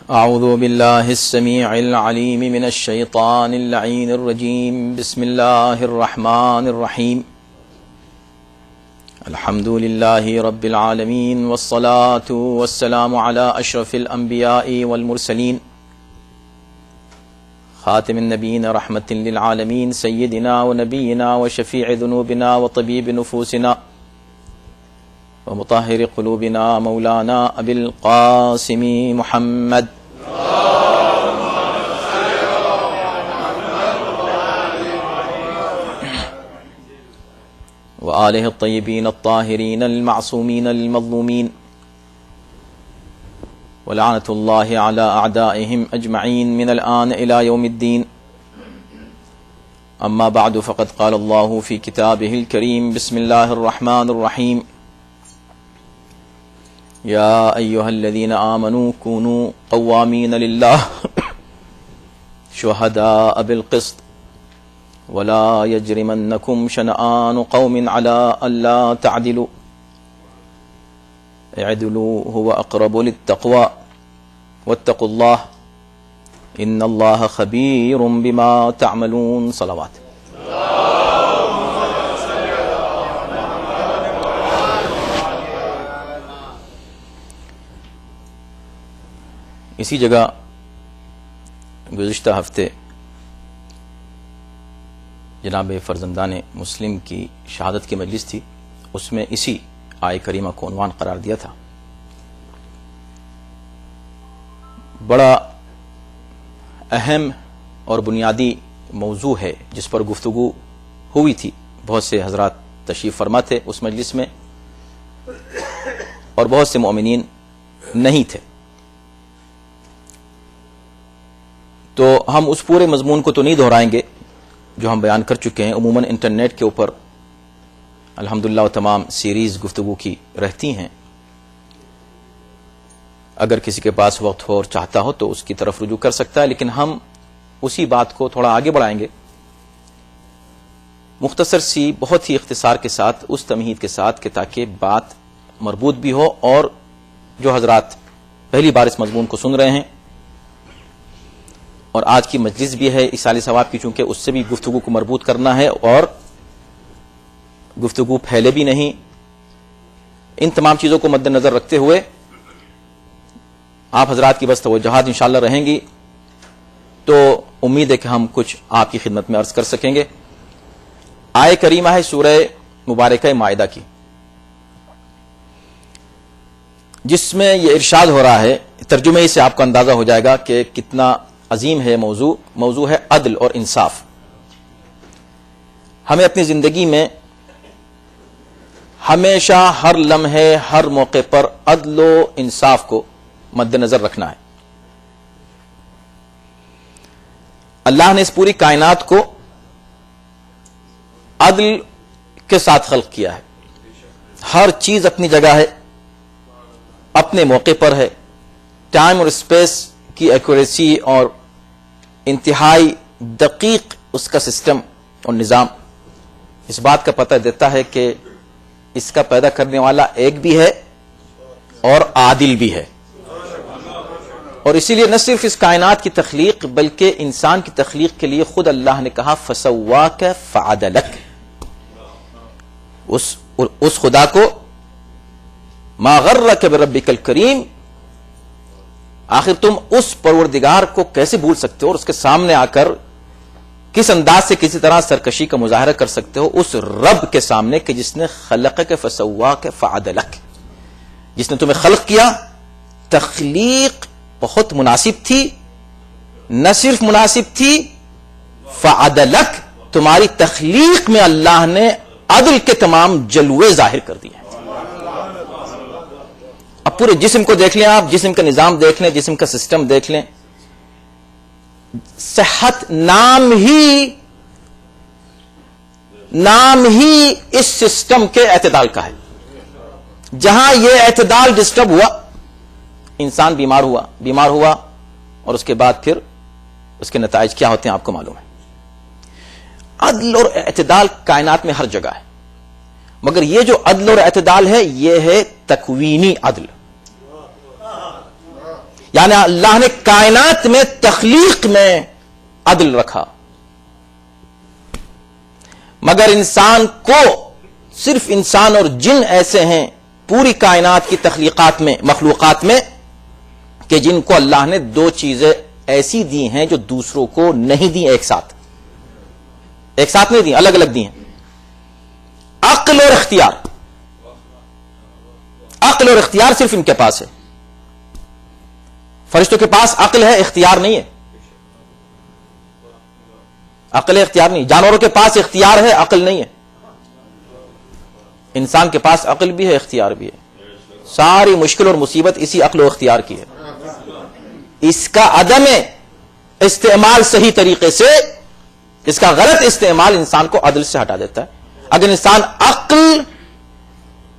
اعوذ باللہ السمیع العلیم من الشیطان اللعین الرجیم بسم اللہ الرحمن الرحیم الحمد للہ رب العالمین والصلاة والسلام علی اشرف الانبیاء والمرسلین خاتم النبیین رحمت للعالمین سیدنا ونبینا وشفیع ذنوبنا وطبیب نفوسنا ومطهر قلوبنا مولانا ابی القاسم محمد وآلہ الطیبین الطاہرین المعصومین المظلومین ولعنۃ اللہ علی اعدائہم اجمعین من الآن الى یوم الدین اما بعد فقد قال اللہ فی کتابہ الکریم بسم اللہ الرحمن الرحیم یا ایہا الذین آمنوا کونوا قوامین للہ شہداء بالقسط ولا يجرمنكم شنآن قوم على ألا تعدلوا اعدلوا هو أقرب للتقوى واتقوا الله إن الله خبير بما تعملون صلوات اسی جگہ گزشتہ ہفتے جناب فرزندان مسلم کی شہادت کی مجلس تھی، اس میں اسی آیہ کریمہ کو عنوان قرار دیا تھا۔ بڑا اہم اور بنیادی موضوع ہے جس پر گفتگو ہوئی تھی، بہت سے حضرات تشریف فرما تھے اس مجلس میں اور بہت سے مومنین نہیں تھے، تو ہم اس پورے مضمون کو تو نہیں دہرائیں گے جو ہم بیان کر چکے ہیں۔ عموماً انٹرنیٹ کے اوپر الحمدللہ تمام سیریز گفتگو کی رہتی ہیں، اگر کسی کے پاس وقت ہو اور چاہتا ہو تو اس کی طرف رجوع کر سکتا ہے، لیکن ہم اسی بات کو تھوڑا آگے بڑھائیں گے، مختصر سی بہت ہی اختصار کے ساتھ، اس تمہید کے ساتھ کہ تاکہ بات مربوط بھی ہو، اور جو حضرات پہلی بار اس مضمون کو سن رہے ہیں اور آج کی مجلس بھی ہے ایصال ثواب کی، چونکہ اس سے بھی گفتگو کو مربوط کرنا ہے اور گفتگو پھیلے بھی نہیں، ان تمام چیزوں کو مد نظر رکھتے ہوئے آپ حضرات کی بس توجہات انشاءاللہ رہیں گی تو امید ہے کہ ہم کچھ آپ کی خدمت میں عرض کر سکیں گے۔ آیہ کریمہ ہے سورہ مبارکہ مائدہ کی، جس میں یہ ارشاد ہو رہا ہے، ترجمے سے آپ کو اندازہ ہو جائے گا کہ کتنا عظیم ہے موضوع ہے عدل اور انصاف۔ ہمیں اپنی زندگی میں ہمیشہ ہر لمحے ہر موقع پر عدل و انصاف کو مد نظر رکھنا ہے۔ اللہ نے اس پوری کائنات کو عدل کے ساتھ خلق کیا ہے، ہر چیز اپنی جگہ ہے، اپنے موقع پر ہے، ٹائم اور اسپیس کی ایکوریسی اور انتہائی دقیق اس کا سسٹم اور نظام اس بات کا پتہ دیتا ہے کہ اس کا پیدا کرنے والا ایک بھی ہے اور عادل بھی ہے، اور اسی لیے نہ صرف اس کائنات کی تخلیق بلکہ انسان کی تخلیق کے لیے خود اللہ نے کہا فَسَوَّاكَ فَعَدَلَكَ، اس خدا کو مَا غَرَّكَ بِرَبِّكَ الْكَرِيمِ، آخر تم اس پروردگار کو کیسے بھول سکتے ہو اور اس کے سامنے آ کر کس انداز سے کسی طرح سرکشی کا مظاہرہ کر سکتے ہو اس رب کے سامنے کہ جس نے خلقک فسواک فعدلک، جس نے تمہیں خلق کیا، تخلیق بہت مناسب تھی، نہ صرف مناسب تھی، فعدلک، تمہاری تخلیق میں اللہ نے عدل کے تمام جلوے ظاہر کر دیے۔ اب پورے جسم کو دیکھ لیں، آپ جسم کا نظام دیکھ لیں، جسم کا سسٹم دیکھ لیں، صحت نام ہی اس سسٹم کے اعتدال کا ہے۔ جہاں یہ اعتدال ڈسٹرب ہوا، انسان بیمار ہوا اور اس کے بعد پھر اس کے نتائج کیا ہوتے ہیں آپ کو معلوم ہے۔ عدل اور اعتدال کائنات میں ہر جگہ ہے، مگر یہ جو عدل اور اعتدال ہے یہ ہے تکوینی عدل، یعنی اللہ نے کائنات میں تخلیق میں عدل رکھا، مگر انسان کو صرف انسان اور جن ایسے ہیں پوری کائنات کی تخلیقات میں، مخلوقات میں، کہ جن کو اللہ نے دو چیزیں ایسی دی ہیں جو دوسروں کو نہیں دی، ایک ساتھ نہیں دی، الگ الگ دی ہیں، عقل اور اختیار۔ عقل اور اختیار صرف ان کے پاس ہے، فرشتوں کے پاس عقل ہے، اختیار نہیں ہے۔ عقل ہے، اختیار نہیں۔ جانوروں کے پاس اختیار ہے، عقل نہیں ہے۔ انسان کے پاس عقل بھی ہے، اختیار بھی ہے۔ ساری مشکل اور مصیبت اسی عقل و اختیار کی ہے۔ اس کا عدم استعمال صحیح طریقے سے، اس کا غلط استعمال انسان کو عدل سے ہٹا دیتا ہے۔ اگر انسان عقل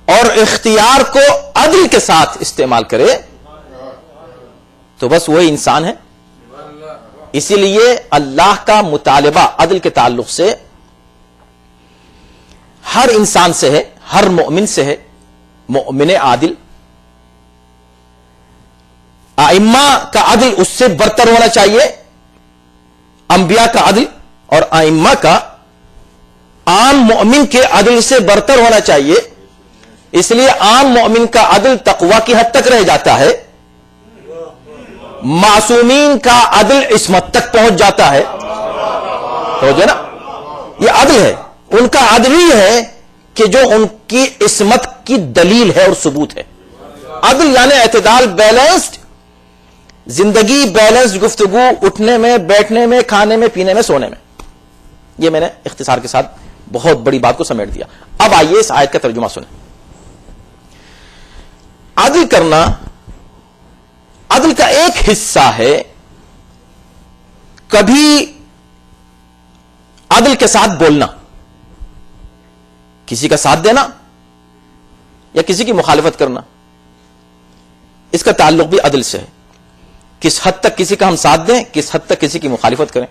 اور اختیار کو عدل کے ساتھ استعمال کرے تو بس وہی انسان ہے۔ اسی لیے اللہ کا مطالبہ عدل کے تعلق سے ہر انسان سے ہے، ہر مومن سے ہے، مومن عادل۔ ائمہ کا عدل اس سے برتر ہونا چاہیے، انبیاء کا عدل اور ائمہ کا عام مومن کے عدل سے برتر ہونا چاہیے۔ اس لیے عام مومن کا عدل تقوی کی حد تک رہ جاتا ہے، معصومین کا عدل عصمت تک پہنچ جاتا ہے۔ تو جو نا یہ عدل ہے، ان کا عدل ہی ہے کہ جو ان کی عصمت کی دلیل ہے اور ثبوت ہے۔ عدل یعنی اعتدال، بیلنسڈ زندگی، بیلنسڈ گفتگو، اٹھنے میں، بیٹھنے میں، کھانے میں، پینے میں، سونے میں۔ یہ میں نے اختصار کے ساتھ بہت بڑی بات کو سمیٹ دیا۔ اب آئیے اس آیت کا ترجمہ سنیں۔ عدل کرنا، عدل کا ایک حصہ ہے کبھی عدل کے ساتھ بولنا، کسی کا ساتھ دینا یا کسی کی مخالفت کرنا، اس کا تعلق بھی عدل سے ہے۔ کس حد تک کسی کا ہم ساتھ دیں، کس حد تک کسی کی مخالفت کریں،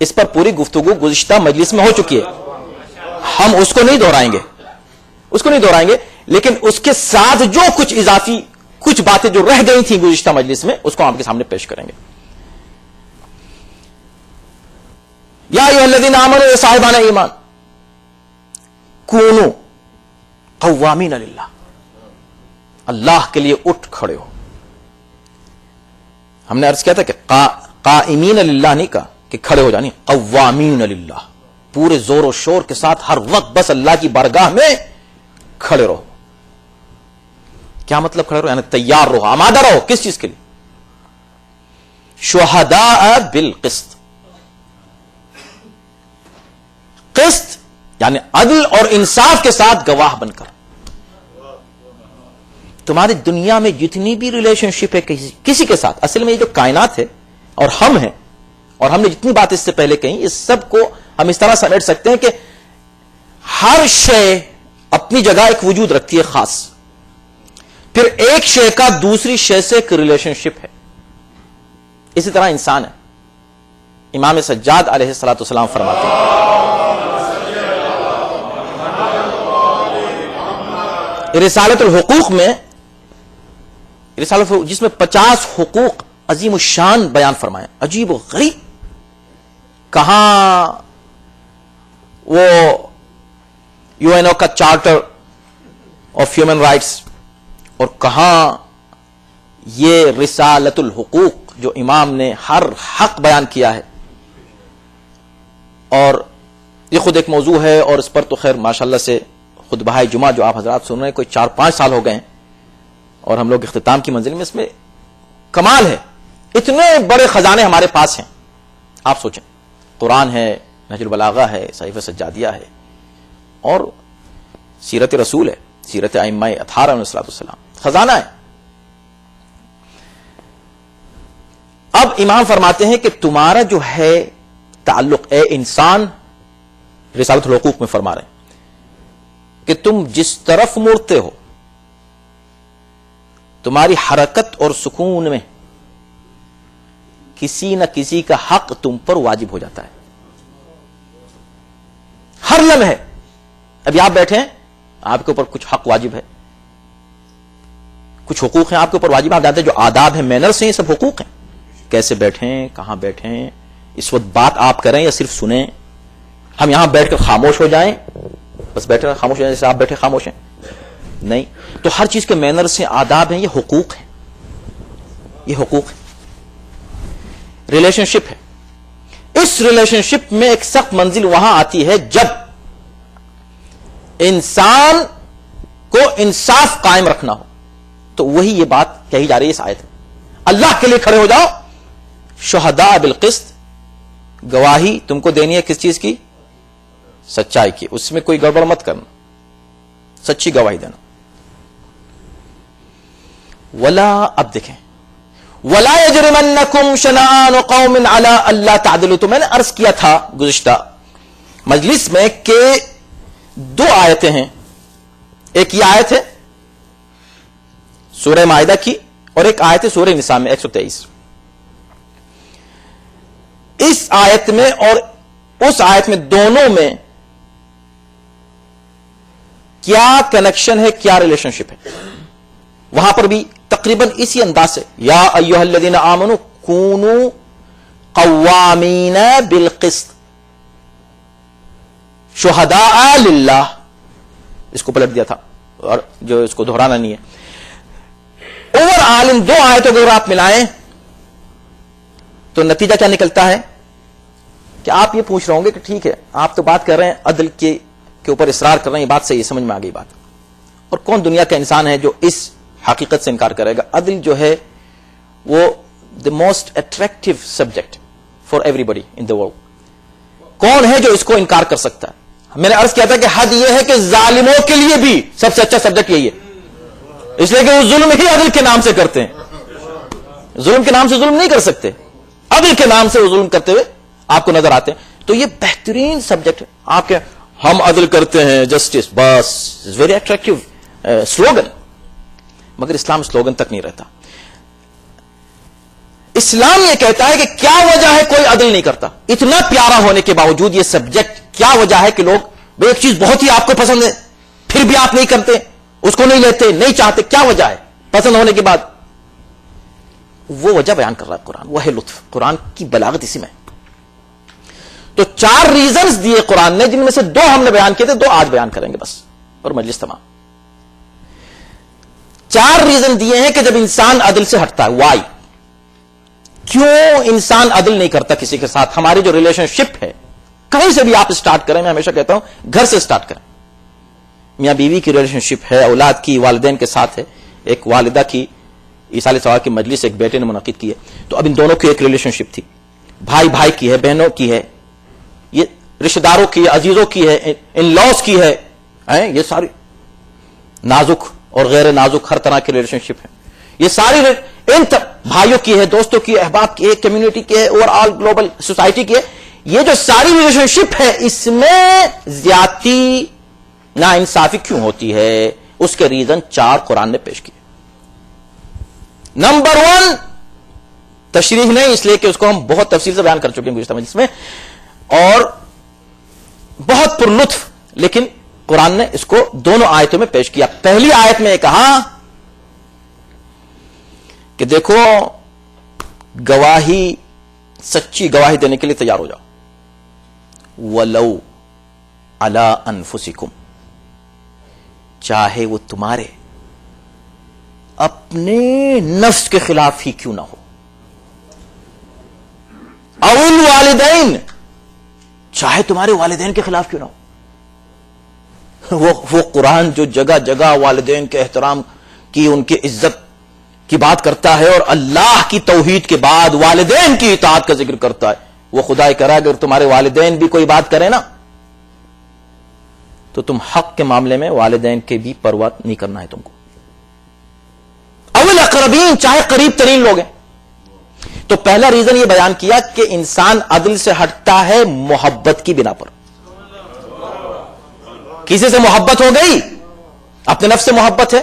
اس پر پوری گفتگو گزشتہ مجلس میں ہو چکی ہے، ہم اس کو نہیں دہرائیں گے، لیکن اس کے ساتھ جو کچھ اضافی کچھ باتیں جو رہ گئی تھیں گزشتہ مجلس میں، اس کو آپ کے سامنے پیش کریں گے۔ یا ایھا الذین آمنوا، اے صاحبان ایمان، کونوا قوامین للہ، اللہ کے لیے اٹھ کھڑے ہو۔ ہم نے عرض کیا تھا کہ قائمین للہ نہیں کہا کہ کھڑے ہو جانی، قوامین للہ، پورے زور و شور کے ساتھ ہر وقت بس اللہ کی بارگاہ میں کھڑے رہو۔ کیا مطلب کھڑے رہو؟ یعنی تیار رہو، آمادہ رہو۔ کس چیز کے لیے؟ شہداء بالقسط، قسط یعنی عدل اور انصاف کے ساتھ گواہ بن کر۔ تمہاری دنیا میں جتنی بھی ریلیشن شپ ہے کسی کے ساتھ، اصل میں یہ جو کائنات ہے اور ہم ہیں، اور ہم نے جتنی بات اس سے پہلے کہیں، اس سب کو ہم اس طرح سمیٹ سکتے ہیں کہ ہر شے اپنی جگہ ایک وجود رکھتی ہے خاص، پھر ایک شے کا دوسری شے سے ایک ریلیشن شپ ہے۔ اسی طرح انسان ہے۔ امام سجاد علیہ الصلوۃ والسلام فرماتے ہیں، رسالۃ الحقوق میں، جس میں 50 حقوق عظیم الشان بیان فرمائے، عجیب و غریب، کہاں وہ یو این او کا چارٹر آف ہیومن رائٹس اور کہاں یہ رسالۃ الحقوق جو امام نے ہر حق بیان کیا ہے۔ اور یہ خود ایک موضوع ہے، اور اس پر تو خیر ماشاءاللہ سے خطبہ جمعہ جو آپ حضرات سن رہے ہیں کوئی 4-5 سال ہو گئے ہیں، اور ہم لوگ اختتام کی منزل میں، اس میں کمال ہے، اتنے بڑے خزانے ہمارے پاس ہیں۔ آپ سوچیں، قرآن ہے، نہج البلاغہ ہے، صحیفہ سجادیہ ہے، اور سیرت رسول ہے، سیرت ائمہ اطہار علیہ السلام، خزانہ ہے۔ اب امام فرماتے ہیں کہ تمہارا جو ہے تعلق، اے انسان، رسالۃ الحقوق میں فرما رہے ہیں کہ تم جس طرف مڑتے ہو، تمہاری حرکت اور سکون میں کسی نہ کسی کا حق تم پر واجب ہو جاتا ہے، ہر لمحے۔ ابھی آپ بیٹھے ہیں، آپ کے اوپر کچھ حق واجب ہے، کچھ حقوق ہیں آپ کے اوپر واجب، آپ جانتے ہیں جو آداب ہیں، مینرز ہیں، یہ سب حقوق ہیں. کیسے بیٹھیں، کہاں بیٹھیں، اس وقت بات آپ کریں یا صرف سنیں. ہم یہاں بیٹھ کر خاموش ہو جائیں، بس بیٹھے خاموش ہو جائیں جیسے آپ بیٹھے خاموش ہیں؟ نہیں. تو ہر چیز کے مینرز ہیں، آداب ہیں، یہ حقوق ہیں، یہ حقوق ہیں. ریلیشن شپ ہے. اس ریلیشن شپ میں ایک سخت منزل وہاں آتی ہے جب انسان کو انصاف قائم رکھنا ہو. تو وہی یہ بات کہی جا رہی ہے اس آیت میں. اللہ کے لیے کھڑے ہو جاؤ، شہداء بالقسط، گواہی تم کو دینی ہے کس چیز کی؟ سچائی کی. اس میں کوئی گڑبڑ مت کرنا، سچی گواہی دینا. ولا، اب دیکھیں، ولا یجرمنکم شنآن قوم علی الا تعدلوا. تو میں نے عرض کیا تھا گزشتہ مجلس میں کہ دو آیتیں ہیں. ایک یہ آیت ہے سورہ مائدہ کی، اور ایک آیت ہے سورہ نساء میں 123. اس آیت میں اور اس آیت میں دونوں میں کیا کنیکشن ہے، کیا ریلیشن شپ ہے؟ وہاں پر بھی تقریباً اسی انداز سے یا ایھا الذین آمنوا کونوا قوامین بالقسط شہداء للہ. اس کو پلٹ دیا تھا اور جو اس کو دہرانا نہیں ہے. اوور آل ان دو آیتوں کو اگر آپ ملائیں تو نتیجہ کیا نکلتا ہے کہ آپ یہ پوچھ رہے ہوں گے کہ ٹھیک ہے آپ تو بات کر رہے ہیں عدل کے اوپر اصرار کر رہے ہیں، یہ بات صحیح، سمجھ میں آ گئی بات. اور کون دنیا کا انسان ہے جو اس حقیقت سے انکار کرے گا؟ عدل جو ہے وہ the most attractive subject for everybody in the world. کون ہے جو اس کو انکار کر سکتا ہے؟ میں نے عرض کیا تھا کہ حد یہ ہے کہ ظالموں کے لیے بھی سب سے اچھا سبجیکٹ یہی ہے، اس لیے کہ وہ ظلم ہی عدل کے نام سے کرتے ہیں. ظلم کے نام سے ظلم نہیں کر سکتے، عدل کے نام سے وہ ظلم کرتے ہوئے آپ کو نظر آتے ہیں. تو یہ بہترین سبجیکٹ ہے. آپ کے ہم عدل کرتے ہیں، جسٹس، بس ویری اٹریکٹیو سلوگن. مگر اسلام سلوگن تک نہیں رہتا. اسلام یہ کہتا ہے کہ کیا وجہ ہے کوئی عدل نہیں کرتا. اتنا پیارا ہونے کے باوجود یہ سبجیکٹ، کیا وجہ ہے کہ لوگ ایک چیز بہت ہی آپ کو پسند ہے پھر بھی آپ نہیں کرتے، اس کو نہیں لیتے، نہیں چاہتے؟ کیا وجہ ہے پسند ہونے کے بعد؟ وہ وجہ بیان کر رہا ہے قرآن. وہ ہے لطف، قرآن کی بلاغت اسی میں. تو 4 ریزنز دیے قرآن نے، جن میں سے 2 ہم نے بیان کیے تھے، 2 آج بیان کریں گے بس اور مجلس تمام. 4 ریزن دیے ہیں کہ جب انسان عدل سے ہٹتا ہے. وائی، کیوں انسان عدل نہیں کرتا کسی کے ساتھ؟ ہماری جو ریلیشن شپ ہے، کہیں سے بھی آپ اسٹارٹ کریں، میں ہمیشہ کہتا ہوں گھر سے اسٹارٹ کریں. میاں بیوی کی ریلیشن شپ ہے، اولاد کی، والدین کے ساتھ ہے. ایک والدہ کی ایصال ثواب کی مجلس ایک بیٹے نے منعقد کی ہے، تو اب ان دونوں کی ایک ریلیشن شپ تھی. بھائی بھائی کی ہے، بہنوں کی ہے، یہ رشتہ داروں کی ہے، عزیزوں کی ہے، ان لاس کی ہے. یہ ساری نازک اور غیر نازک ہر طرح کی ریلیشن شپ ہے. یہ ساری ان بھائیوں کی ہے، دوستوں کی، احباب کی ہے، کمیونٹی کی ہے، اوور آل گلوبل سوسائٹی کی ہے. یہ جو ساری ریلیشن شپ ہے، اس میں زیادتی، نا انصافی کیوں ہوتی ہے؟ اس کے ریزن 4 قرآن نے پیش کیے. نمبر 1 تشریح نہیں، اس لیے کہ اس کو ہم بہت تفصیل سے بیان کر چکے ہیں گزشتہ مجلس میں اور بہت پر لطف، لیکن قرآن نے اس کو دونوں آیتوں میں پیش کیا. پہلی آیت میں کہا کہ دیکھو گواہی، سچی گواہی دینے کے لیے تیار ہو جاؤ. وَلَوْ عَلَىٰ أَنفُسِكُمْ، چاہے وہ تمہارے اپنے نفس کے خلاف ہی کیوں نہ ہو. اَوْ الْوَالِدَيْنِ، چاہے تمہارے والدین کے خلاف کیوں نہ ہو. وہ قرآن جو جگہ جگہ والدین کے احترام کی، ان کی عزت کی بات کرتا ہے اور اللہ کی توحید کے بعد والدین کی اطاعت کا ذکر کرتا ہے، وہ خدا کرا اگر تمہارے والدین بھی کوئی بات کرے نا تو تم حق کے معاملے میں والدین کے بھی پرواہ نہیں کرنا ہے تم کو. اول اقربین، چاہے قریب ترین لوگ ہیں. تو پہلا ریزن یہ بیان کیا کہ انسان عدل سے ہٹتا ہے محبت کی بنا پر. کسی سے محبت ہو گئی، اپنے نفس سے محبت ہے،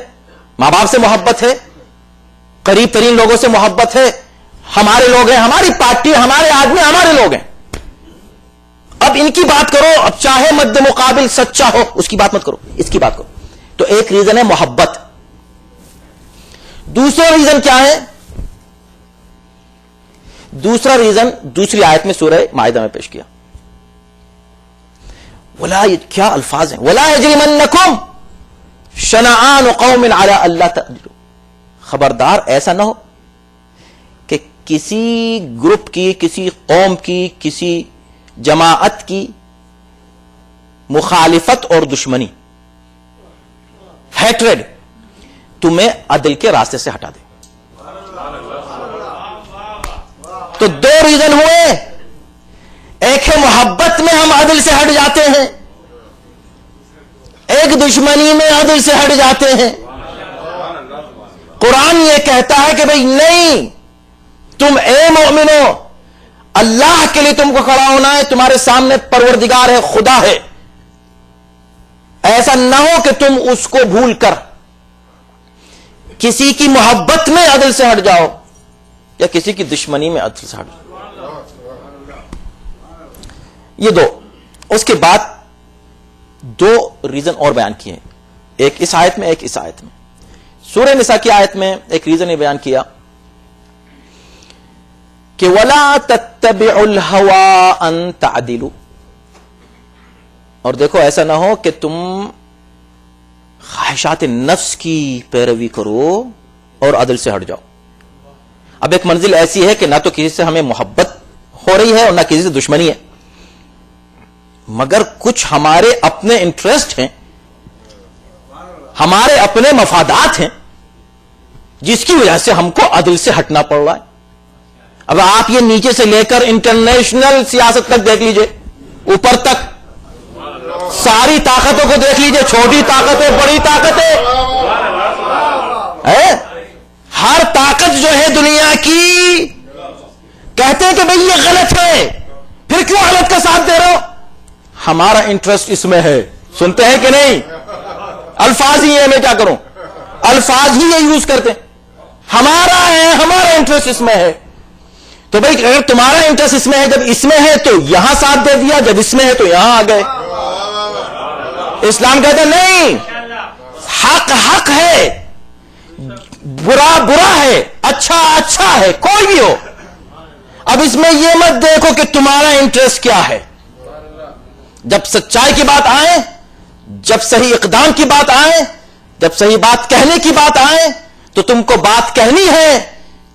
ماں باپ سے محبت ہے، قریب ترین لوگوں سے محبت ہے، ہمارے لوگ ہیں، ہماری پارٹی، ہمارے آدمی، ہمارے لوگ ہیں. اب ان کی بات کرو، اب چاہے مد مقابل سچا ہو، اس کی بات مت کرو، اس کی بات کرو. تو ایک ریزن ہے محبت. دوسرا ریزن کیا ہے؟ دوسرا ریزن دوسری آیت میں سورہ مائدہ میں پیش کیا. کیا الفاظ ہیں؟ وَلَا يَجْرِمَنَّكُمْ شَنَآنُ قَوْمٍ عَلَىٰ أَلَّا تَعْدِلُوا. خبردار ایسا نہ ہو کہ کسی گروپ کی، کسی قوم کی، کسی جماعت کی مخالفت اور دشمنی، ہیٹریڈ تمہیں عدل کے راستے سے ہٹا دے. تو دو ریزن ہوئے. ایک ہے محبت میں ہم عدل سے ہٹ جاتے ہیں، ایک دشمنی میں عدل سے ہٹ جاتے ہیں. قرآن یہ کہتا ہے کہ بھئی نہیں، تم اے مومنو، اللہ کے لیے تم کو کھڑا ہونا ہے. تمہارے سامنے پروردگار ہے، خدا ہے. ایسا نہ ہو کہ تم اس کو بھول کر کسی کی محبت میں عدل سے ہٹ جاؤ یا کسی کی دشمنی میں عدل سے ہٹ جاؤ. یہ دو. اس کے بعد دو ریزن اور بیان کیے ہیں، ایک اس آیت میں، ایک اس آیت میں. سورہ نساء کی آیت میں ایک ریزن یہ بیان کیا کہ وَلَا تَتَّبِعُوا الْهَوَىٰ أَن تَعْدِلُوا. اور دیکھو ایسا نہ ہو کہ تم خواہشات نفس کی پیروی کرو اور عدل سے ہٹ جاؤ. اب ایک منزل ایسی ہے کہ نہ تو کسی سے ہمیں محبت ہو رہی ہے اور نہ کسی سے دشمنی ہے، مگر کچھ ہمارے اپنے انٹرسٹ ہیں، ہمارے اپنے مفادات ہیں، جس کی وجہ سے ہم کو عدل سے ہٹنا پڑ رہا ہے. اب آپ یہ نیچے سے لے کر انٹرنیشنل سیاست تک دیکھ لیجئے، اوپر تک ساری طاقتوں کو دیکھ لیجئے، چھوٹی طاقتیں، بڑی طاقتیں، ہر طاقت جو ہے دنیا کی کہتے ہیں کہ بھئی یہ غلط ہے، پھر کیوں غلط کا ساتھ دے رہے ہو؟ ہمارا انٹرسٹ اس میں ہے. سنتے ہیں کہ نہیں؟ الفاظ ہی ہے، میں کیا کروں، الفاظ ہی یہ یوز کرتے ہیں. ہمارا ہے، ہمارا انٹرسٹ اس میں ہے. تو بھئی اگر تمہارا انٹرسٹ اس میں ہے، جب اس میں ہے تو یہاں ساتھ دے دیا، جب اس میں ہے تو یہاں آ گئے. اسلام کہتا ہے نہیں، حق حق ہے، برا برا ہے، اچھا اچھا ہے، کوئی بھی ہو. اب اس میں یہ مت دیکھو کہ تمہارا انٹرسٹ کیا ہے. جب سچائی کی بات آئے، جب صحیح اقدام کی بات آئے، جب صحیح بات کہنے کی بات آئے، تو تم کو بات کہنی ہے،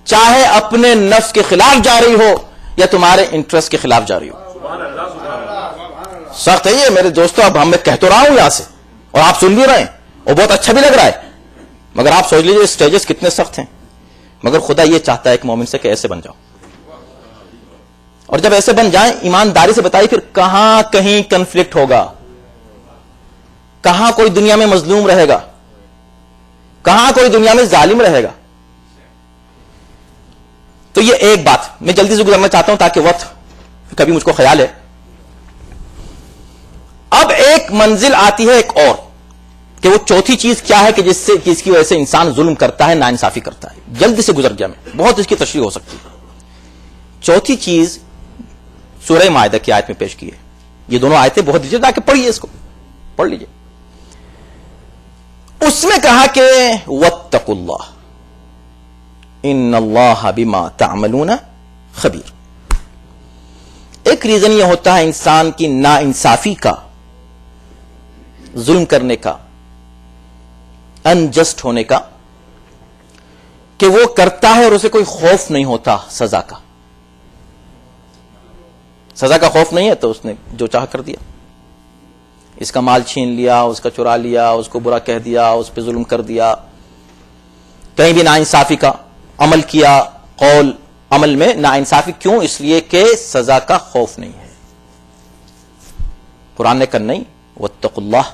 چاہے اپنے نفس کے خلاف جا رہی ہو یا تمہارے انٹرسٹ کے خلاف جا رہی ہو. سخت ہے یہ میرے دوستوں. اب میں کہہ تو رہا ہوں یہاں سے اور آپ سن بھی رہے ہیں اور بہت اچھا بھی لگ رہا ہے، مگر آپ سوچ لیجیے اسٹیجز کتنے سخت ہیں. مگر خدا یہ چاہتا ہے ایک مومن سے کہ ایسے بن جاؤ. اور جب ایسے بن جائیں، ایمانداری سے بتائیے پھر کہاں کہیں کنفلکٹ ہوگا، کہاں کوئی دنیا میں مظلوم رہے گا، کہاں کوئی دنیا میں ظالم رہے گا. تو یہ ایک بات میں جلدی سے گزرنا چاہتا ہوں تاکہ وقت کبھی مجھ کو خیال ہے. اب ایک منزل آتی ہے ایک اور کہ وہ چوتھی چیز کیا ہے کہ جس کی وجہ سے انسان ظلم کرتا ہے، ناانصافی کرتا ہے. جلدی سے گزر گیا میں، بہت اس کی تشریح ہو سکتی ہے. چوتھی چیز سورہ مائدہ کی آیت میں پیش کی ہے. یہ دونوں آیتیں بہت دیجیے تاکہ پڑھیے، اس کو پڑھ لیجیے. اس میں کہا کہ واتقوا اللہ ان اللہ بما تعملون خبیر. ایک ریزن یہ ہوتا ہے انسان کی ناانصافی کا، ظلم کرنے کا، انجسٹ ہونے کا، کہ وہ کرتا ہے اور اسے کوئی خوف نہیں ہوتا سزا کا. سزا کا خوف نہیں ہے تو اس نے جو چاہ کر دیا. اس کا مال چھین لیا، اس کا چرا لیا، اس کو برا کہہ دیا، اس پہ ظلم کر دیا، کہیں بھی ناانصافی کا عمل کیا، قول عمل میں ناانصافی. کیوں؟ اس لیے کہ سزا کا خوف نہیں ہے. قرآن نے کہا نہیں، واتقوا اللہ،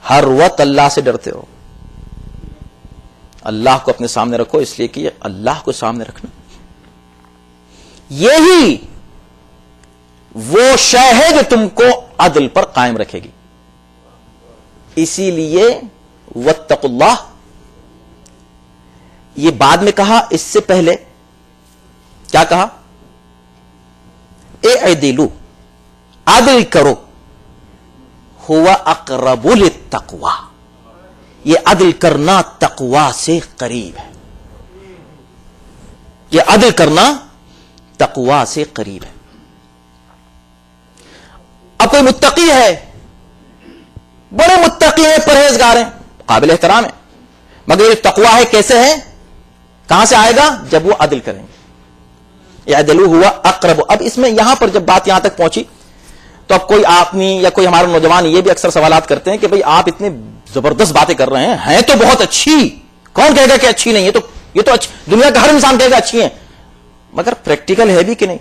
ہر وقت اللہ سے ڈرتے ہو، اللہ کو اپنے سامنے رکھو. اس لیے کہ اللہ کو سامنے رکھنا یہی وہ شے ہے جو تم کو عدل پر قائم رکھے گی. اسی لیے واتقوا اللہ یہ بعد میں کہا، اس سے پہلے کیا کہا؟ اعدلوا، عدل کرو، ہوا اقرب للتقوی، یہ عدل کرنا تقوی سے قریب ہے. یہ عدل کرنا تقوی سے قریب ہے. اب کوئی متقی ہے، بڑے متقی ہیں، پرہیزگار ہیں، قابل احترام ہے، مگر یہ تقوی ہے کیسے ہے، کہاں سے آئے گا؟ جب وہ عدل کریں گے. اعدلوا ہوا اقرب. اب اس میں یہاں پر جب بات یہاں تک پہنچی تو اب کوئی آدمی یا کوئی ہمارے نوجوان یہ بھی اکثر سوالات کرتے ہیں کہ بھئی آپ اتنے زبردست باتیں کر رہے ہیں تو بہت اچھی، کون کہے گا کہ اچھی نہیں ہے؟ یہ تو اچھی، دنیا کا ہر انسان کہے گا اچھی ہیں، مگر پریکٹیکل ہے بھی کہ نہیں؟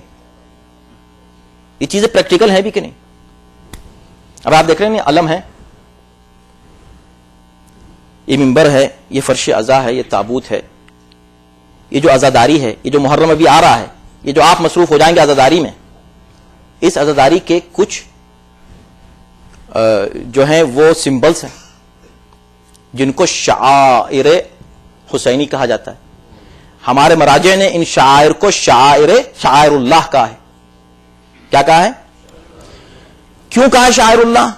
یہ چیزیں پریکٹیکل ہے بھی کہ نہیں؟ اب آپ دیکھ رہے ہیں یہ علم ہے، یہ منبر ہے، یہ فرش عزا ہے، یہ تابوت ہے، یہ جو عزاداری ہے، یہ جو محرم ابھی آ رہا ہے، یہ جو آپ مصروف ہو جائیں گے عزاداری میں، اس عزاداری کے کچھ جو ہیں وہ سمبلز ہیں جن کو شعائر حسینی کہا جاتا ہے. ہمارے مراجع نے ان شعائر کو شعائر اللہ کہا ہے. کیا کہا ہے؟ کیوں کہا ہے شعائر اللہ؟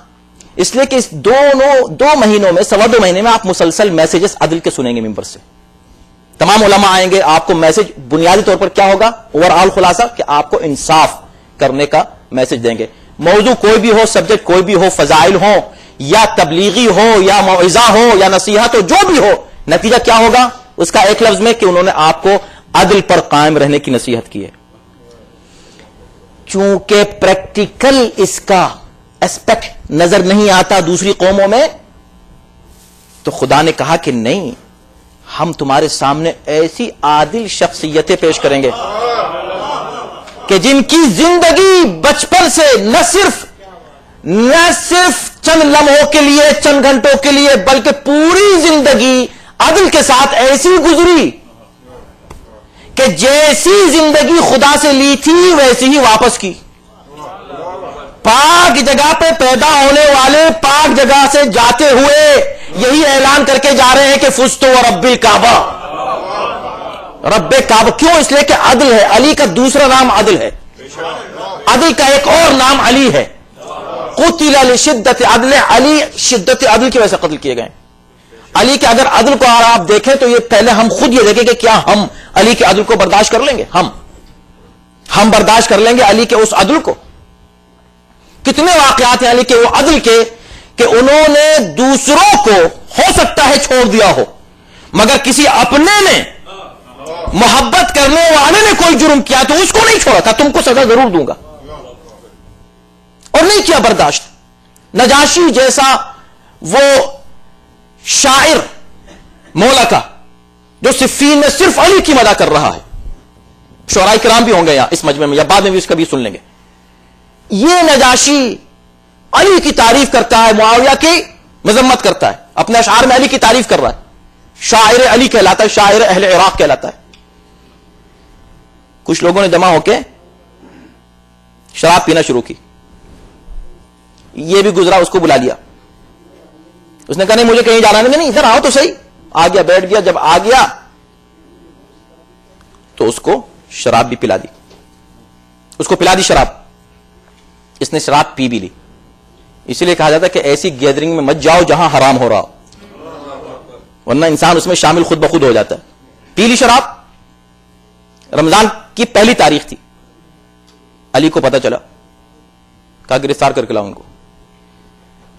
اس لیے کہ اس دو مہینوں میں، سوا 2 مہینے میں آپ مسلسل میسیجز عدل کے سنیں گے ممبر سے. تمام علماء آئیں گے، آپ کو میسج بنیادی طور پر کیا ہوگا؟ اوور آل خلاصہ کہ آپ کو انصاف کرنے کا میسج دیں گے. موضوع کوئی بھی ہو، سبجیکٹ کوئی بھی ہو، فضائل ہو یا تبلیغی ہو یا موعظہ ہو یا نصیحت ہو، جو بھی ہو، نتیجہ کیا ہوگا اس کا؟ ایک لفظ میں کہ انہوں نے آپ کو عدل پر قائم رہنے کی نصیحت کی ہے. چونکہ پریکٹیکل اس کا اسپیکٹ نظر نہیں آتا دوسری قوموں میں، تو خدا نے کہا کہ نہیں، ہم تمہارے سامنے ایسی عادل شخصیتیں پیش کریں گے کہ جن کی زندگی بچپن سے نہ صرف چند لمحوں کے لیے، چند گھنٹوں کے لیے، بلکہ پوری زندگی عدل کے ساتھ ایسی گزری کہ جیسی زندگی خدا سے لی تھی ویسی ہی واپس کی. پاک جگہ پہ پیدا ہونے والے پاک جگہ سے جاتے ہوئے یہی اعلان کر کے جا رہے ہیں کہ فزتو ورب الکعبہ، رب کعبہ. کیوں؟ اس لیے کہ عدل ہے. علی کا دوسرا نام عدل ہے، عدل کا ایک اور نام علی ہے. قتل لشدت عدل، علی شدت عدل کی وجہ سے قتل کیے گئے. علی کے اگر عدل کو آپ دیکھیں تو یہ پہلے ہم خود یہ دیکھیں کہ کیا ہم علی کے عدل کو برداشت کر لیں گے؟ ہم برداشت کر لیں گے علی کے اس عدل کو؟ کتنے واقعات ہیں علی کے وہ عدل کے کہ انہوں نے دوسروں کو ہو سکتا ہے چھوڑ دیا ہو، مگر کسی اپنے نے، محبت کرنے والے نے کوئی جرم کیا تو اس کو نہیں چھوڑا تھا، تم کو سزا ضرور دوں گا، اور نہیں کیا برداشت. نجاشی جیسا وہ شاعر مولکہ جو صفین میں صرف علی کی مدح کر رہا ہے، شعراء کرام بھی ہوں گے یہاں اس مجمع میں، یا بعد میں بھی اس کا بھی سن لیں گے. یہ نجاشی علی کی تعریف کرتا ہے، معاویہ کی مذمت کرتا ہے، اپنے اشعار میں علی کی تعریف کر رہا ہے. شاعر علی کہلاتا ہے، شاعر اہل عراق کہلاتا ہے. کچھ لوگوں نے جمع ہو کے شراب پینا شروع کی. یہ بھی گزرا، اس کو بلا لیا. اس نے کہا نہیں مجھے کہیں جانا نہیں، ادھر آؤ تو صحیح. آ گیا، بیٹھ گیا. جب آ گیا تو اس کو شراب بھی پلا دی، اس کو پلا دی شراب. اس نے شراب پی بھی لی. اسی لیے کہا جاتا ہے کہ ایسی گیدرنگ میں مت جاؤ جہاں حرام ہو رہا ہو، ورنہ انسان اس میں شامل خود بخود ہو جاتا ہے. پی لی شراب. رمضان کی پہلی تاریخ تھی. علی کو پتا چلا، کہا گرفتار کر کے لاؤ ان کو.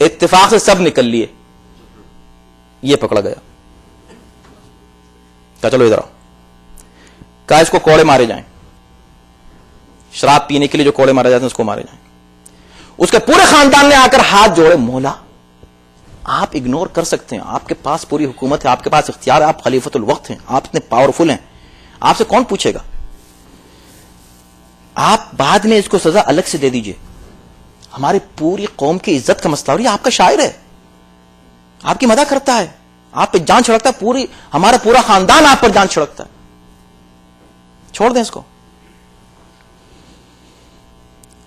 اتفاق سے سب نکل لیے، یہ پکڑا گیا. کہا چلو ادھر آؤ. کہا اس کو کوڑے مارے جائیں، شراب پینے کے لیے جو کوڑے مارے جاتے ہیں اس کو مارے جائیں. اس کے پورے خاندان نے آ کر ہاتھ جوڑے. مولا آپ اگنور کر سکتے ہیں، آپ کے پاس پوری حکومت ہے، آپ کے پاس اختیار ہے، آپ خلیفۃ الوقت ہیں، آپ اتنے پاورفل ہیں، آپ سے کون پوچھے گا؟ آپ بعد میں اس کو سزا الگ سے دے دیجئے. ہماری پوری قوم کی عزت کا مسئلہ، اور یہ آپ کا شاعر ہے، آپ کی مدح کرتا ہے، آپ پہ جان چھڑکتا ہے، پوری ہمارا پورا خاندان آپ پر جان چھڑکتا ہے. چھوڑ دیں اس کو.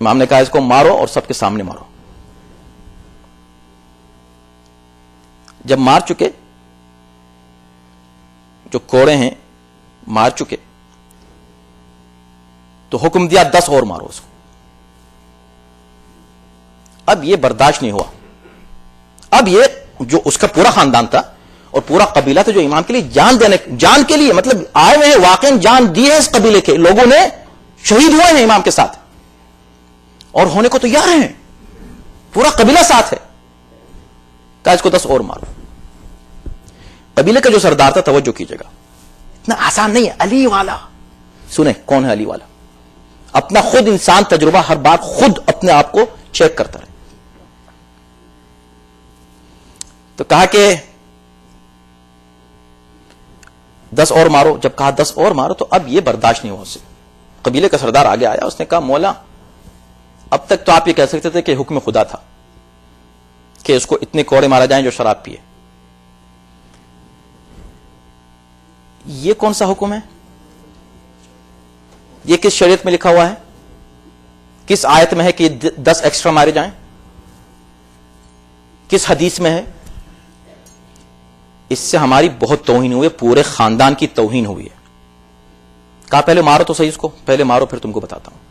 امام نے کہا اس کو مارو اور سب کے سامنے مارو. جب مار چکے، جو کوڑے ہیں مار چکے، تو حکم دیا 10 اور مارو اس کو. اب یہ برداشت نہیں ہوا. اب یہ جو اس کا پورا خاندان تھا اور پورا قبیلہ تھا جو امام کے لیے جان کے لیے مطلب آئے ہوئے ہیں, واقعا جان دی ہے اس قبیلے کے لوگوں نے, شہید ہوئے ہیں امام کے ساتھ اور ہونے کو تیار ہیں, پورا قبیلہ ساتھ ہے. کہا اس کو 10 اور مارو. قبیلے کا جو سردار تھا, توجہ کیجیے گا, اتنا آسان نہیں ہے. علی والا سنیں کون ہے علی والا, اپنا خود انسان تجربہ ہر بار خود اپنے آپ کو چیک کرتا رہے. تو کہا کہ 10 اور مارو. جب کہا 10 اور مارو تو اب یہ برداشت نہیں ہوا اس سے. قبیلے کا سردار آگے آیا, اس نے کہا مولا اب تک تو آپ یہ کہہ سکتے تھے کہ حکم خدا تھا کہ اس کو اتنے کوڑے مارا جائیں جو شراب پیے. یہ کون سا حکم ہے؟ یہ کس شریعت میں لکھا ہوا ہے؟ کس آیت میں ہے کہ 10 ایکسٹرا مارے جائیں؟ کس حدیث میں ہے؟ اس سے ہماری بہت توہین ہوئی ہے, پورے خاندان کی توہین ہوئی ہے. کہا پہلے مارو تو صحیح اس کو, پہلے مارو پھر تم کو بتاتا ہوں.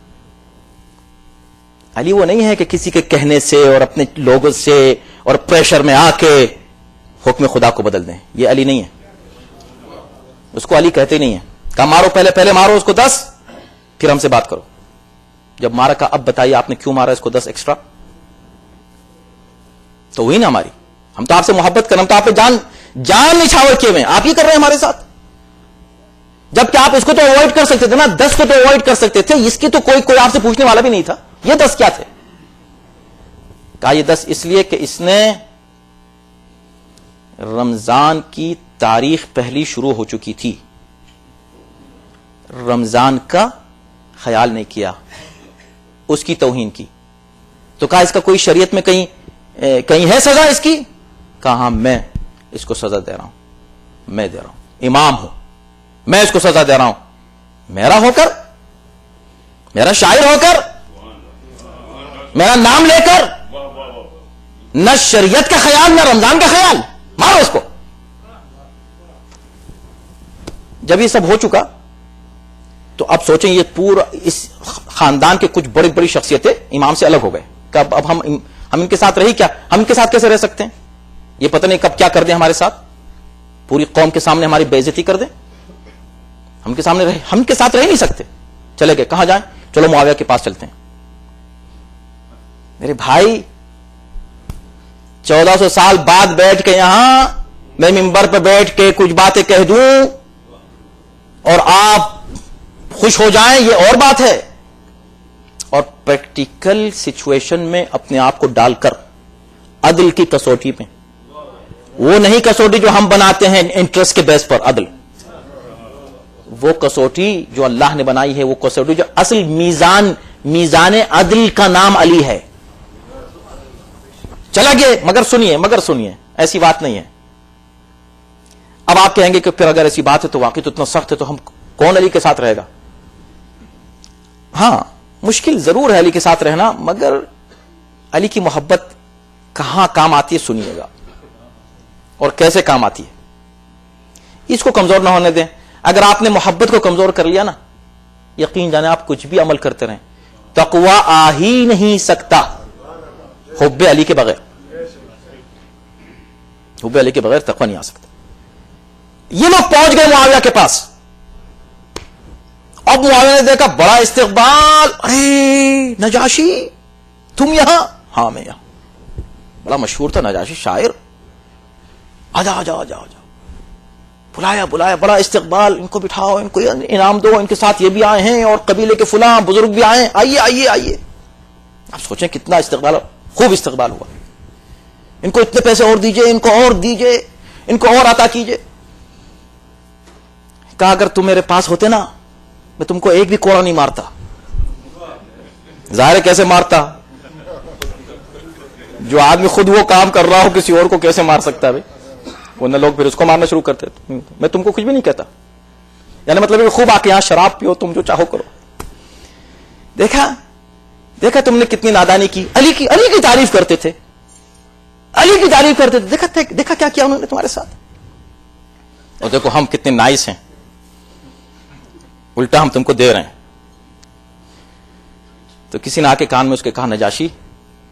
علی وہ نہیں ہے کہ کسی کے کہنے سے اور اپنے لوگوں سے اور پریشر میں آ کے حکم خدا کو بدل دیں. یہ علی نہیں ہے, اس کو علی کہتے ہی نہیں ہے. کہا مارو پہلے مارو اس کو 10, پھر ہم سے بات کرو. جب مارا کہا اب بتائیے آپ نے کیوں مارا اس کو 10 ایکسٹرا؟ تو ہوئی نا ہماری, ہم تو آپ سے محبت کریں, ہم تو آپ پہ جان نچھاور کیے ہوئے ہیں, آپ ہی کر رہے ہیں ہمارے ساتھ. جبکہ آپ اس کو تو اوائڈ کر سکتے تھے نا, 10 کو تو اوائڈ کر سکتے تھے, اس کی تو کوئی آپ سے پوچھنے والا بھی نہیں تھا. یہ 10 کیا تھے؟ کہا یہ 10 اس لیے کہ اس نے رمضان کی تاریخ پہلی شروع ہو چکی تھی, رمضان کا خیال نہیں کیا, اس کی توہین کی. تو کہا اس کا کوئی شریعت میں کہیں ہے سزا اس کی؟ کہا ہاں میں اس کو سزا دے رہا ہوں, میں دے رہا ہوں, امام ہوں, میں اس کو سزا دے رہا ہوں, میرا ہو کر, میرا شاعر ہو کر, میرا نام لے کر, نہ شریعت کا خیال نہ رمضان کا خیال, مارو اس کو. جب یہ سب ہو چکا تو اب سوچیں یہ پورا اس خاندان کے کچھ بڑی بڑی شخصیتیں امام سے الگ ہو گئے کہ اب ہم ان کے ساتھ رہی کیا, ہم ان کے ساتھ کیسے رہ سکتے ہیں؟ یہ پتہ نہیں کب کیا کر دیں ہمارے ساتھ, پوری قوم کے سامنے ہماری بے عزتی کر دیں. ہم ان کے ساتھ رہ نہیں سکتے. چلے گئے, کہاں جائیں؟ چلو معاویہ کے پاس چلتے ہیں. میرے بھائی 1400 سال بعد بیٹھ کے یہاں میں ممبر پہ بیٹھ کے کچھ باتیں کہہ دوں اور آپ خوش ہو جائیں, یہ اور بات ہے. اور پریکٹیکل سچویشن میں اپنے آپ کو ڈال کر عدل کی کسوٹی میں, وہ نہیں کسوٹی جو ہم بناتے ہیں انٹرسٹ کے بیس پر, عدل وہ کسوٹی جو اللہ نے بنائی ہے, وہ کسوٹی جو اصل میزان عدل کا نام علی ہے. چلا گئے, مگر سنیے ایسی بات نہیں ہے. اب آپ کہیں گے کہ پھر اگر ایسی بات ہے تو واقعی تو اتنا سخت ہے تو ہم کون علی کے ساتھ رہے گا؟ ہاں مشکل ضرور ہے علی کے ساتھ رہنا, مگر علی کی محبت کہاں کام آتی ہے سنیے گا, اور کیسے کام آتی ہے. اس کو کمزور نہ ہونے دیں. اگر آپ نے محبت کو کمزور کر لیا نا, یقین جانے آپ کچھ بھی عمل کرتے رہیں, تقوی آ ہی نہیں سکتا حب علی کے بغیر. حب علی کے بغیر تقوی نہیں آ سکتا. یہ لوگ پہنچ گئے معاویہ کے پاس. اب معاویہ نے دیکھا بڑا استقبال, ارے نجاشی تم یہاں؟ ہاں میں یہاں. بڑا مشہور تھا نجاشی, شاعر. آجا بلایا, بڑا استقبال, ان کو بٹھاؤ, ان کو انعام دو, ان کے ساتھ یہ بھی آئے ہیں اور قبیلے کے فلاں بزرگ بھی آئے ہیں, آئیے. آپ سوچیں کتنا استقبال, خوب استقبال ہوا. ان کو اتنے پیسے اور دیجئے, ان کو اور دیجئے, ان کو اور عطا کیجئے. کہا اگر تم میرے پاس ہوتے نا میں تم کو ایک بھی کوڑا نہیں مارتا. ظاہر ہے کیسے مارتا, جو آدمی خود وہ کام کر رہا ہو کسی اور کو کیسے مار سکتا ہے بھائی؟ ورنہ لوگ پھر اس کو مارنا شروع کرتے. میں تم کو کچھ بھی نہیں کہتا, یعنی مطلب خوب آ کے یہاں شراب پیو, تم جو چاہو کرو. دیکھا تم نے کتنی نادانی کی. علی کی تعریف کرتے تھے, دیکھا کیا انہوں نے تمہارے ساتھ. اور دیکھو ہم کتنے نائس ہیں, الٹا ہم تم کو دے رہے ہیں. تو کسی نے آ کے کان میں اس کے کہا نجاشی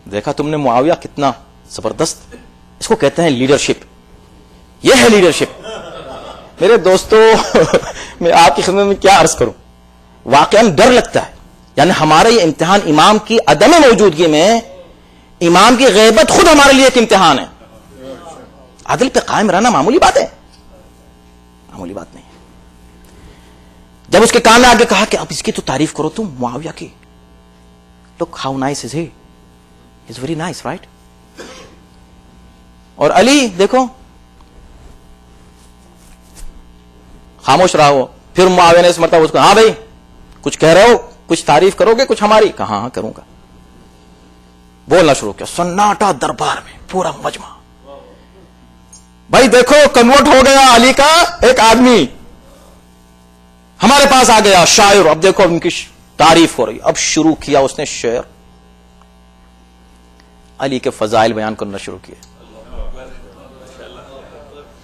دیکھا تم نے معاویہ کتنا زبردست, اس کو کہتے ہیں لیڈرشپ. یہ ہے لیڈرشپ. میرے دوستو میں آپ کی خدمت میں کیا عرض کروں, واقعاً ڈر لگتا ہے. یعنی ہمارا یہ امتحان امام کی عدم موجودگی میں, امام کی غیبت خود ہمارے لیے ایک امتحان ہے. عدل پہ قائم رہنا معمولی بات ہے, معمولی بات نہیں. جب اس کے کان میں آگے کہا کہ اب اس کی تو تعریف کرو تم معاویہ کی, look how nice is he, is very nice right. اور علی دیکھو خاموش رہا ہو. پھر معاویہ نے اس مرتبہ اس کو, ہاں بھائی کچھ کہہ رہے ہو, کچھ تعریف کرو گے کچھ ہماری؟ کہا ہاں کروں گا. بولنا شروع کیا, سناٹا دربار میں, پورا مجمع. بھائی دیکھو کنورٹ ہو گیا علی کا ایک آدمی, ہمارے پاس آ گیا شاعر. اب دیکھو ان کی تعریف ہو رہی. اب شروع کیا اس نے شعر, علی کے فضائل بیان کرنا شروع کیے.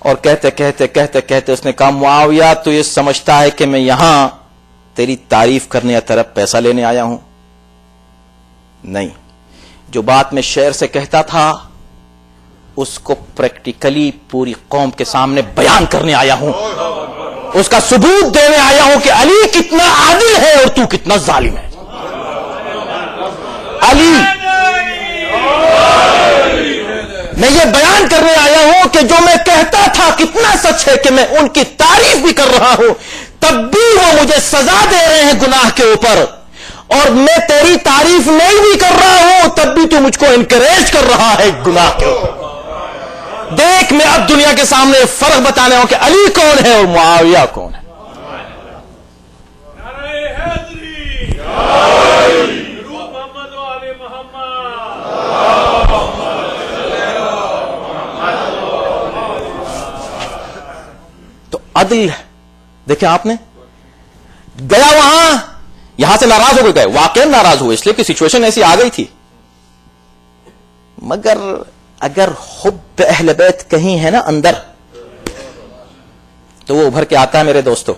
اور کہتے کہتے کہتے کہتے اس نے کہا, معاویہ تو یہ سمجھتا ہے کہ میں یہاں تیری تعریف کرنے یا طرف پیسہ لینے آیا ہوں؟ نہیں, جو بات میں شعر سے کہتا تھا اس کو پریکٹیکلی پوری قوم کے سامنے بیان کرنے آیا ہوں, اس کا ثبوت دینے آیا ہوں کہ علی کتنا عادل ہے اور تو کتنا ظالم ہے. علی میں یہ بیان کرنے آیا ہوں کہ جو میں کہتا تھا کتنا سچ ہے کہ میں ان کی تعریف بھی کر رہا ہوں, تب بھی وہ مجھے سزا دے رہے ہیں گناہ کے اوپر, اور میں تیری تعریف نہیں بھی کر رہا ہوں تب بھی تو مجھ کو انکریج کر رہا ہے گناہ کے اوپر. دیکھ میں اب دنیا کے سامنے فرق بتانے ہوں کہ علی کون ہے اور معاویہ کون ہے. تو عدل دیکھیں, آپ نے گیا وہاں, یہاں سے ناراض ہو گئے, واقعی ناراض ہوئے اس لیے کہ سچویشن ایسی آ گئی تھی. مگر اگر حب اہل بیت کہیں ہے نا اندر, تو وہ ابھر کے آتا ہے میرے دوستو.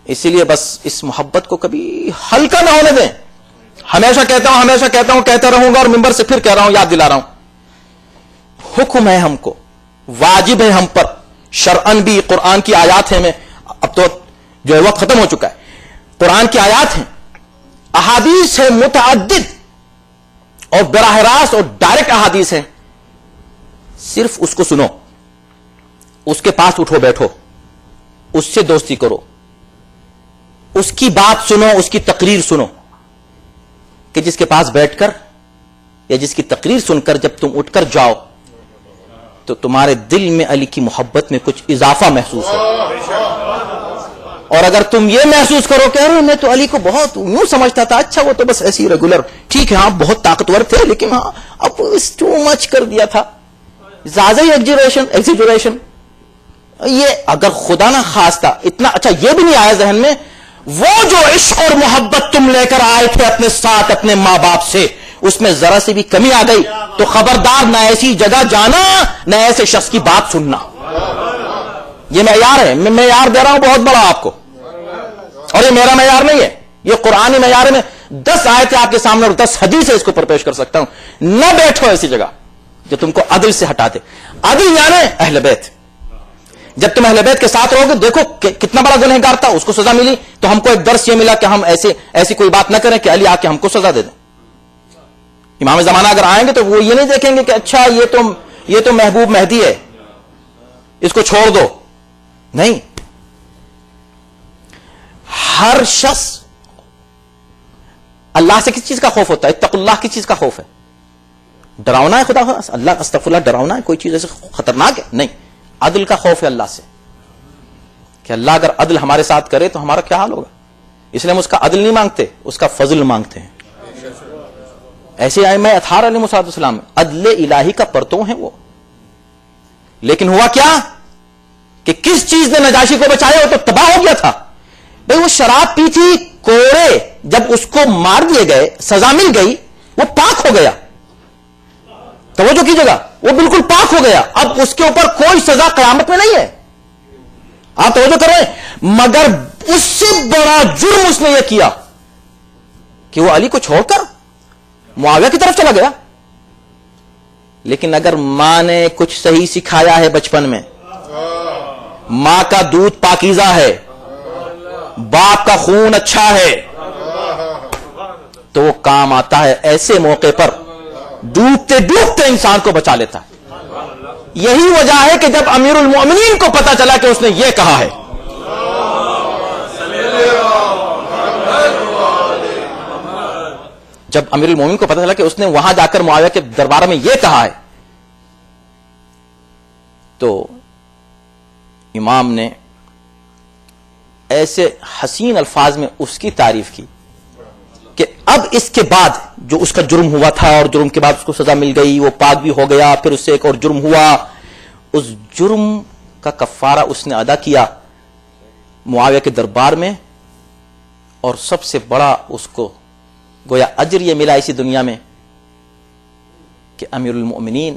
اسی لیے بس اس محبت کو کبھی ہلکا نہ ہونے دیں. ہمیشہ کہتا ہوں کہتا رہوں گا, اور ممبر سے پھر کہہ رہا ہوں, یاد دلا رہا ہوں, حکم ہے ہم کو, واجب ہے ہم پر, شرعن بھی. قرآن کی آیات ہیں, میں اب تو جو ہے وقت ختم ہو چکا ہے, قرآن کی آیات ہیں, احادیث ہے متعدد, اور براہ راست اور ڈائریکٹ احادیث ہیں. صرف اس کو سنو, اس کے پاس اٹھو بیٹھو, اس سے دوستی کرو, اس کی بات سنو, اس کی تقریر سنو, کہ جس کے پاس بیٹھ کر یا جس کی تقریر سن کر جب تم اٹھ کر جاؤ تو تمہارے دل میں علی کی محبت میں کچھ اضافہ محسوس ہو. اور اگر تم یہ محسوس کرو کہ ارے میں تو علی کو بہت یوں سمجھتا تھا, اچھا وہ تو بس ایسی ریگولر, ٹھیک ہے ہاں بہت طاقتور تھے لیکن ہاں اب ٹو مچ کر دیا تھا, زیادہ ہی ایگزیجریشن, یہ اگر خدا نہ خواستہ اتنا اچھا یہ بھی نہیں آیا ذہن میں, وہ جو عشق اور محبت تم لے کر آئے تھے اپنے ساتھ اپنے ماں باپ سے, اس میں ذرا سی بھی کمی آ گئی تو خبردار نہ ایسی جگہ جانا نہ ایسے شخص کی بات سننا. یہ معیار ہے, میں معیار دے رہا ہوں بہت بڑا آپ کو, اور یہ میرا معیار نہیں ہے, یہ قرآنی معیار ہے. میں 10 آیتیں آپ کے سامنے اور 10 حدیثیں اس کو پر پیش کر سکتا ہوں. نہ بیٹھو ایسی جگہ جو تم کو عدل سے ہٹا دے. عدل یعنی اہل بیت. جب تم اہل بیت کے ساتھ رہو گے, دیکھو کتنا بڑا گنہگار تھا, اس کو سزا ملی, تو ہم کو ایک درس یہ ملا کہ ہم ایسی کوئی بات نہ کریں کہ علی آ کے ہم کو سزا دے دیں. امام زمانہ اگر آئیں گے تو وہ یہ نہیں دیکھیں گے کہ اچھا یہ تو محبوب مہدی ہے, اس کو چھوڑ دو. نہیں, ہر شخص اللہ سے کس چیز کا خوف ہوتا ہے؟ اتقوا اللہ کی چیز کا خوف ہے. ڈراؤنا ہے خدا, اللہ استغفر اللہ, ڈراؤنا ہے کوئی چیز ایسے خطرناک ہے نہیں. عدل کا خوف ہے اللہ سے, کہ اللہ اگر عدل ہمارے ساتھ کرے تو ہمارا کیا حال ہوگا. اس لیے ہم اس کا عدل نہیں مانگتے, اس کا فضل مانگتے ہیں. ایسے ائمہ اطہار علیہ السلام عدل الہی کا پرتو ہیں وہ. لیکن ہوا کیا کہ کس چیز نے نجاشی کو بچایا, وہ تو تباہ ہو گیا تھا. بھئی وہ شراب پی تھی, کوڑے جب اس کو مار دیے گئے, سزا مل گئی, وہ پاک ہو گیا. توجہ کیجیے گا, وہ بالکل پاک ہو گیا. اب اس کے اوپر کوئی سزا قیامت میں نہیں ہے. آپ توجہ کر رہے ہیں, مگر اس سے بڑا جرم اس نے یہ کیا کہ وہ علی کو چھوڑ کر معاویہ کی طرف چلا گیا. لیکن اگر ماں نے کچھ صحیح سکھایا ہے بچپن میں، ماں کا دودھ پاکیزہ ہے، باپ کا خون اچھا ہے، تو وہ کام آتا ہے. ایسے موقع پر ڈوبتے ڈوبتے انسان کو بچا لیتا ہے. یہی وجہ ہے کہ جب امیر المومنین کو پتا چلا کہ اس نے یہ کہا ہے، جب امیر المومنین کو پتا چلا کہ اس نے وہاں جا کر معاویہ کے دربار میں یہ کہا ہے، تو امام نے ایسے حسین الفاظ میں اس کی تعریف کی کہ اب اس کے بعد جو اس کا جرم ہوا تھا اور جرم کے بعد اس کو سزا مل گئی، وہ پاک بھی ہو گیا، پھر اس سے ایک اور جرم ہوا، اس جرم کا کفارہ اس نے ادا کیا معاویہ کے دربار میں، اور سب سے بڑا اس کو گویا اجر یہ ملا اسی دنیا میں کہ امیر المؤمنین،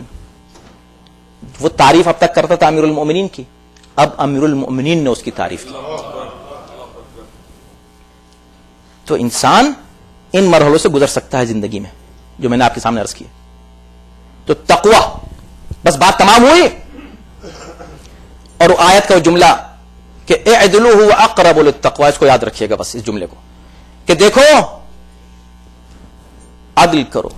وہ تعریف اب تک کرتا تھا امیر المؤمنین کی، اب امیر المؤمنین نے اس کی تعریف کی. تو انسان ان مرحلوں سے گزر سکتا ہے زندگی میں جو میں نے آپ کے سامنے عرض کیا. تو تقوی، بس بات تمام ہوئی. اور وہ آیت کا وہ جملہ کہ اعدلوا هو اقرب للتقوی، اس کو یاد رکھیے گا، بس اس جملے کو کہ دیکھو عدل کرو،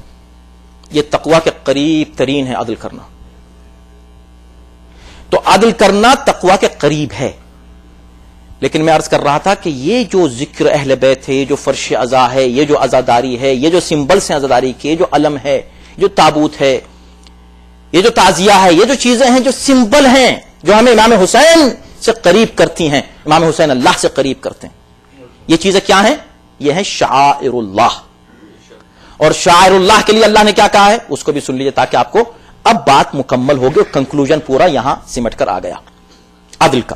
یہ تقوی کے قریب ترین ہے عدل کرنا. تو عدل کرنا تقوی کے قریب ہے. لیکن میں عرض کر رہا تھا کہ یہ جو ذکر اہل بیت ہے، یہ جو فرش عزا ہے، یہ جو عزاداری ہے، یہ جو سمبلس ہیں عزاداری کے، یہ جو علم ہے، جو تابوت ہے، یہ جو تعزیہ ہے، یہ جو چیزیں ہیں جو سمبل ہیں، جو ہمیں امام حسین سے قریب کرتی ہیں، امام حسین اللہ سے قریب کرتے ہیں، یہ چیزیں کیا ہیں؟ یہ ہیں شعائر اللہ. اور شعائر اللہ کے لیے اللہ نے کیا کہا ہے اس کو بھی سن لیجیے تاکہ آپ کو اب بات مکمل ہوگی اور کنکلوژن پورا یہاں سمٹ کر آ گیا. عدل کا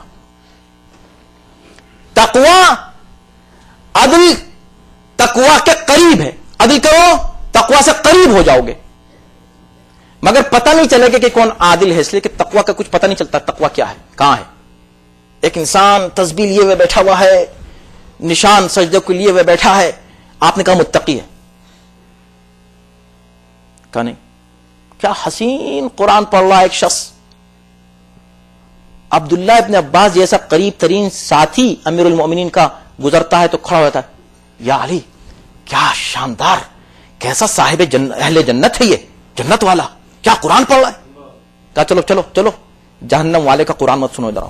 تقوی، عدل تقوی کے قریب ہے. عدل کرو تقوی سے قریب ہو جاؤ گے. مگر پتہ نہیں چلے گا کہ کون عادل ہے، اس لیے کہ تقوی کا کچھ پتہ نہیں چلتا تقوی کیا ہے، کہاں ہے. ایک انسان تسبیح لیے ہوئے بیٹھا ہوا ہے، نشان سجدے کو لیے ہوئے بیٹھا ہے، آپ نے کہا متقی ہے، کہا نہیں. کیا حسین قرآن پڑھ رہا ہے ایک شخص. عبداللہ ابن عباس جیسا قریب ترین ساتھی امیر المؤمنین کا گزرتا ہے تو کھڑا ہوتا ہے، یا علی کیا شاندار، کیسا صاحب اہل جنت ہے، یہ جنت والا کیا قرآن پڑھ رہا ہے. کہا چلو چلو چلو، جہنم والے کا قرآن مت سنو، ادھر آؤ.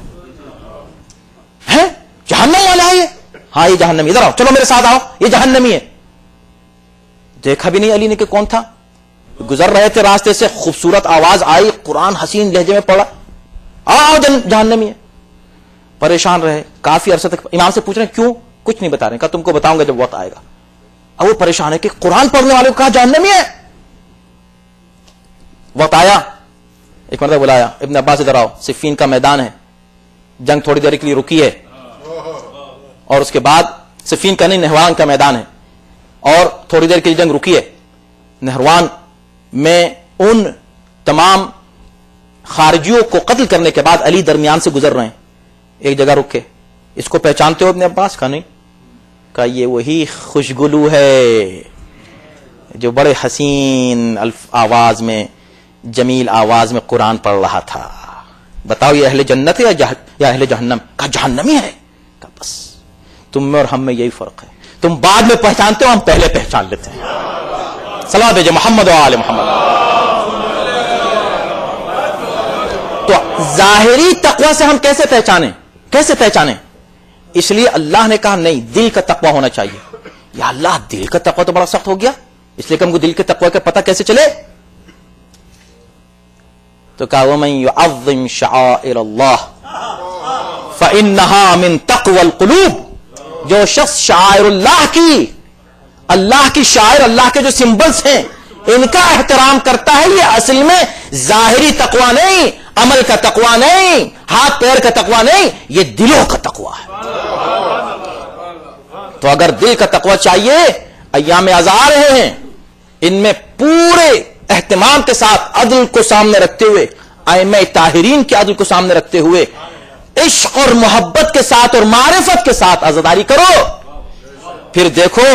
ہے جہنم والا ہے یہ؟ ہاں یہ جہنمی، ادھر آؤ، چلو میرے ساتھ آؤ، یہ جہنمی ہے. دیکھا بھی نہیں علی نے کہ کون تھا. گزر رہے تھے راستے سے، خوبصورت آواز آئی، قرآن حسین لہجے میں پڑھا، آؤ جہنمی ہے. پریشان رہے کافی عرصے تک. امام سے پوچھ رہے ہیں کیوں؟ کچھ نہیں بتا رہے. کہا تم کو بتاؤں گا جب وقت آئے گا. اب وہ پریشان ہے کہ قرآن پڑھنے والے کو کہا جہنمی ہے. وقت آیا، ایک مرتبہ بلایا، ابن عباس ادھر آؤ، صفین کا میدان ہے، جنگ تھوڑی دیر کے لیے رکی ہے، اور اس کے بعد صفین کا نہیں، نہروان کا میدان ہے، اور تھوڑی دیر کے لیے جنگ رکی ہے. نہروان میں ان تمام خارجیوں کو قتل کرنے کے بعد علی درمیان سے گزر رہے ہیں، ایک جگہ رک کے. اس کو پہچانتے ہو ابن عباس؟ کا نہیں. کہا یہ وہی خوشگلو ہے جو بڑے حسین آواز میں، جمیل آواز میں قرآن پڑھ رہا تھا. بتاؤ یہ اہل جنت ہے یا اہل جہنم؟ کہا جہنمی ہے. کہا بس تم میں اور ہم میں یہی فرق ہے، تم بعد میں پہچانتے ہو، ہم پہلے پہچان لیتے ہیں. صلوات بھیجے محمد و آل محمد. تو ظاہری تقوی سے ہم کیسے پہچانیں؟ اس لیے اللہ نے کہا نہیں، دل کا تقوی ہونا چاہیے. یا اللہ دل کا تقوی تو بڑا سخت ہو گیا، اس لیے کہ ہم کو دل کے تقوی کا پتہ کیسے چلے؟ تو کہا وَمَن يُعَظِّمْ شَعَائِرَ اللَّهِ فَإِنَّهَا مِن تَقْوَى الْقُلُوبِ، جو شخص شعائر اللہ کی، اللہ کی شاعر، اللہ کے جو سمبلس ہیں ان کا احترام کرتا ہے، یہ اصل میں ظاہری تقوی نہیں، عمل کا تقوی نہیں، ہاتھ پیر کا تقوی نہیں، یہ دلوں کا تقوی ہے. تو اگر دل کا تقوی چاہیے، ایام عزا آ رہے ہیں، ان میں پورے اہتمام کے ساتھ عدل کو سامنے رکھتے ہوئے، ائمہ طاہرین کے عدل کو سامنے رکھتے ہوئے، عشق اور محبت کے ساتھ اور معرفت کے ساتھ عزاداری کرو. پھر دیکھو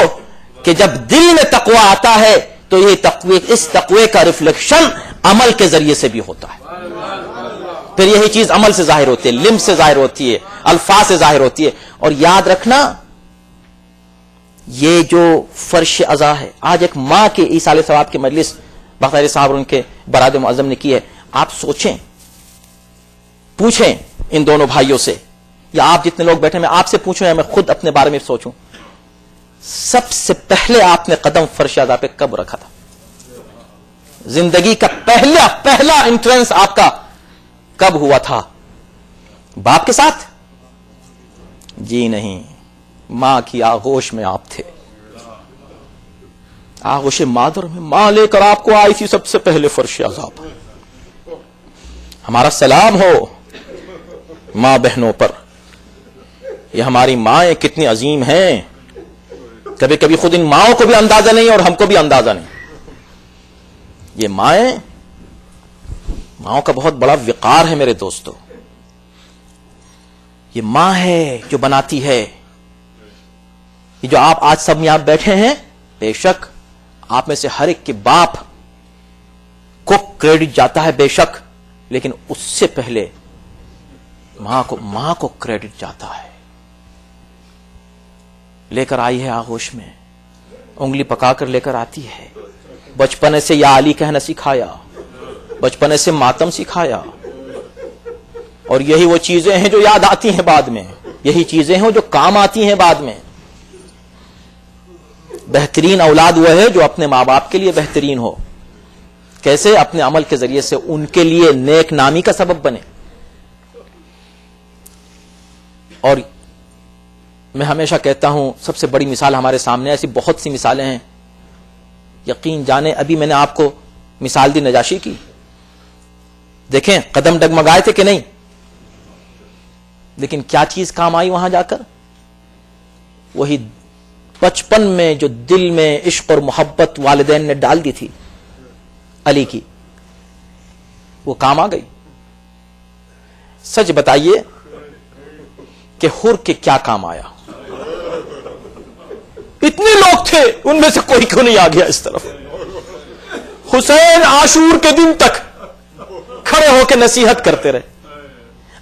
کہ جب دل میں تقوی آتا ہے تو یہ تقوی، اس تقوی کا ریفلیکشن عمل کے ذریعے سے بھی ہوتا ہے. پھر یہی چیز عمل سے ظاہر ہوتی ہے, لمب سے ظاہر ہوتی ہے, الفاظ سے ظاہر ہوتی ہے. اور یاد رکھنا یہ جو فرش عزا ہے, آج ایک ماں کے ایصال ثواب کی مجلس بختیاری صاحب اور ان کے برادر معظم نے کی ہے. آپ سوچیں, پوچھیں ان دونوں بھائیوں سے, یا آپ جتنے لوگ بیٹھے, میں آپ سے پوچھوں یا میں خود اپنے بارے میں سوچوں, سب سے پہلے آپ نے قدم فرش عزا پہ کب رکھا تھا؟ زندگی کا پہلا انٹرنس آپ کا کب ہوا تھا؟ باپ کے ساتھ؟ جی نہیں, ماں کی آغوش میں آپ تھے. آغوش مادر میں ماں لے کر آپ کو آئی تھی سب سے پہلے فرش عزا پر. ہمارا سلام ہو ماں بہنوں پر. یہ ہماری مائیں کتنی عظیم ہیں, کبھی کبھی خود ان ماؤں کو بھی اندازہ نہیں اور ہم کو بھی اندازہ نہیں. یہ ماؤں کا بہت بڑا وقار ہے میرے دوستو. یہ ماں ہے جو بناتی ہے. یہ جو آپ آج سب یہاں بیٹھے ہیں, بے شک آپ میں سے ہر ایک کے باپ کو کریڈٹ جاتا ہے بے شک, لیکن اس سے پہلے ماں کو کریڈٹ جاتا ہے. لے کر آئی ہے آغوش میں, انگلی پکا کر لے کر آتی ہے. بچپنے سے یا علی کہنا سکھایا, بچپنے سے ماتم سکھایا. اور یہی وہ چیزیں ہیں جو یاد آتی ہیں بعد میں, یہی چیزیں ہیں جو کام آتی ہیں بعد میں. بہترین اولاد وہ ہے جو اپنے ماں باپ کے لیے بہترین ہو. کیسے؟ اپنے عمل کے ذریعے سے ان کے لیے نیک نامی کا سبب بنے. اور میں ہمیشہ کہتا ہوں, سب سے بڑی مثال ہمارے سامنے, ایسی بہت سی مثالیں ہیں. یقین جانے, ابھی میں نے آپ کو مثال دی نجاشی کی, دیکھیں قدم ڈگمگائے تھے کہ نہیں, لیکن کیا چیز کام آئی وہاں جا کر؟ وہی بچپن میں جو دل میں عشق اور محبت والدین نے ڈال دی تھی علی کی, وہ کام آ گئی. سچ بتائیے کہ حر کے کیا کام آیا؟ اتنے لوگ تھے, ان میں سے کوئی کیوں نہیں آ گیا اس طرف؟ حسین عاشور کے دن تک کھڑے ہو کے نصیحت کرتے رہے.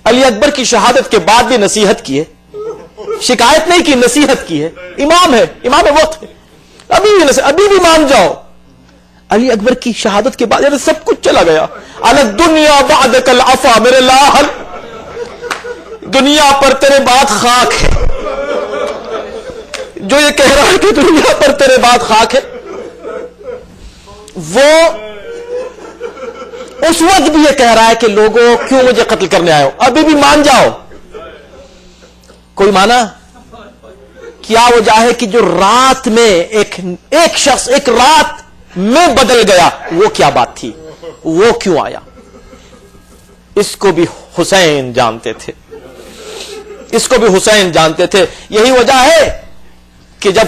علی اکبر کی شہادت کے بعد بھی نصیحت کی ہے, شکایت نہیں کی, نصیحت کی ہے. امام ہے, امام وقت ہے, ابھی بھی مان جاؤ. علی اکبر کی شہادت کے بعد سب کچھ چلا گیا. الدنیا بعدک العفا, میرے لاحل دنیا پر تیرے بعد خاک ہے. جو یہ کہہ رہا ہے کہ دنیا پر تیرے بعد خاک ہے, وہ اس وقت بھی یہ کہہ رہا ہے کہ لوگوں کیوں مجھے قتل کرنے آئے ہو, ابھی بھی مان جاؤ. کوئی مانا؟ کیا وجہ ہے کہ جو رات میں ایک شخص ایک رات میں بدل گیا, وہ کیا بات تھی, وہ کیوں آیا؟ اس کو بھی حسین جانتے تھے, اس کو بھی حسین جانتے تھے. یہی وجہ ہے کہ جب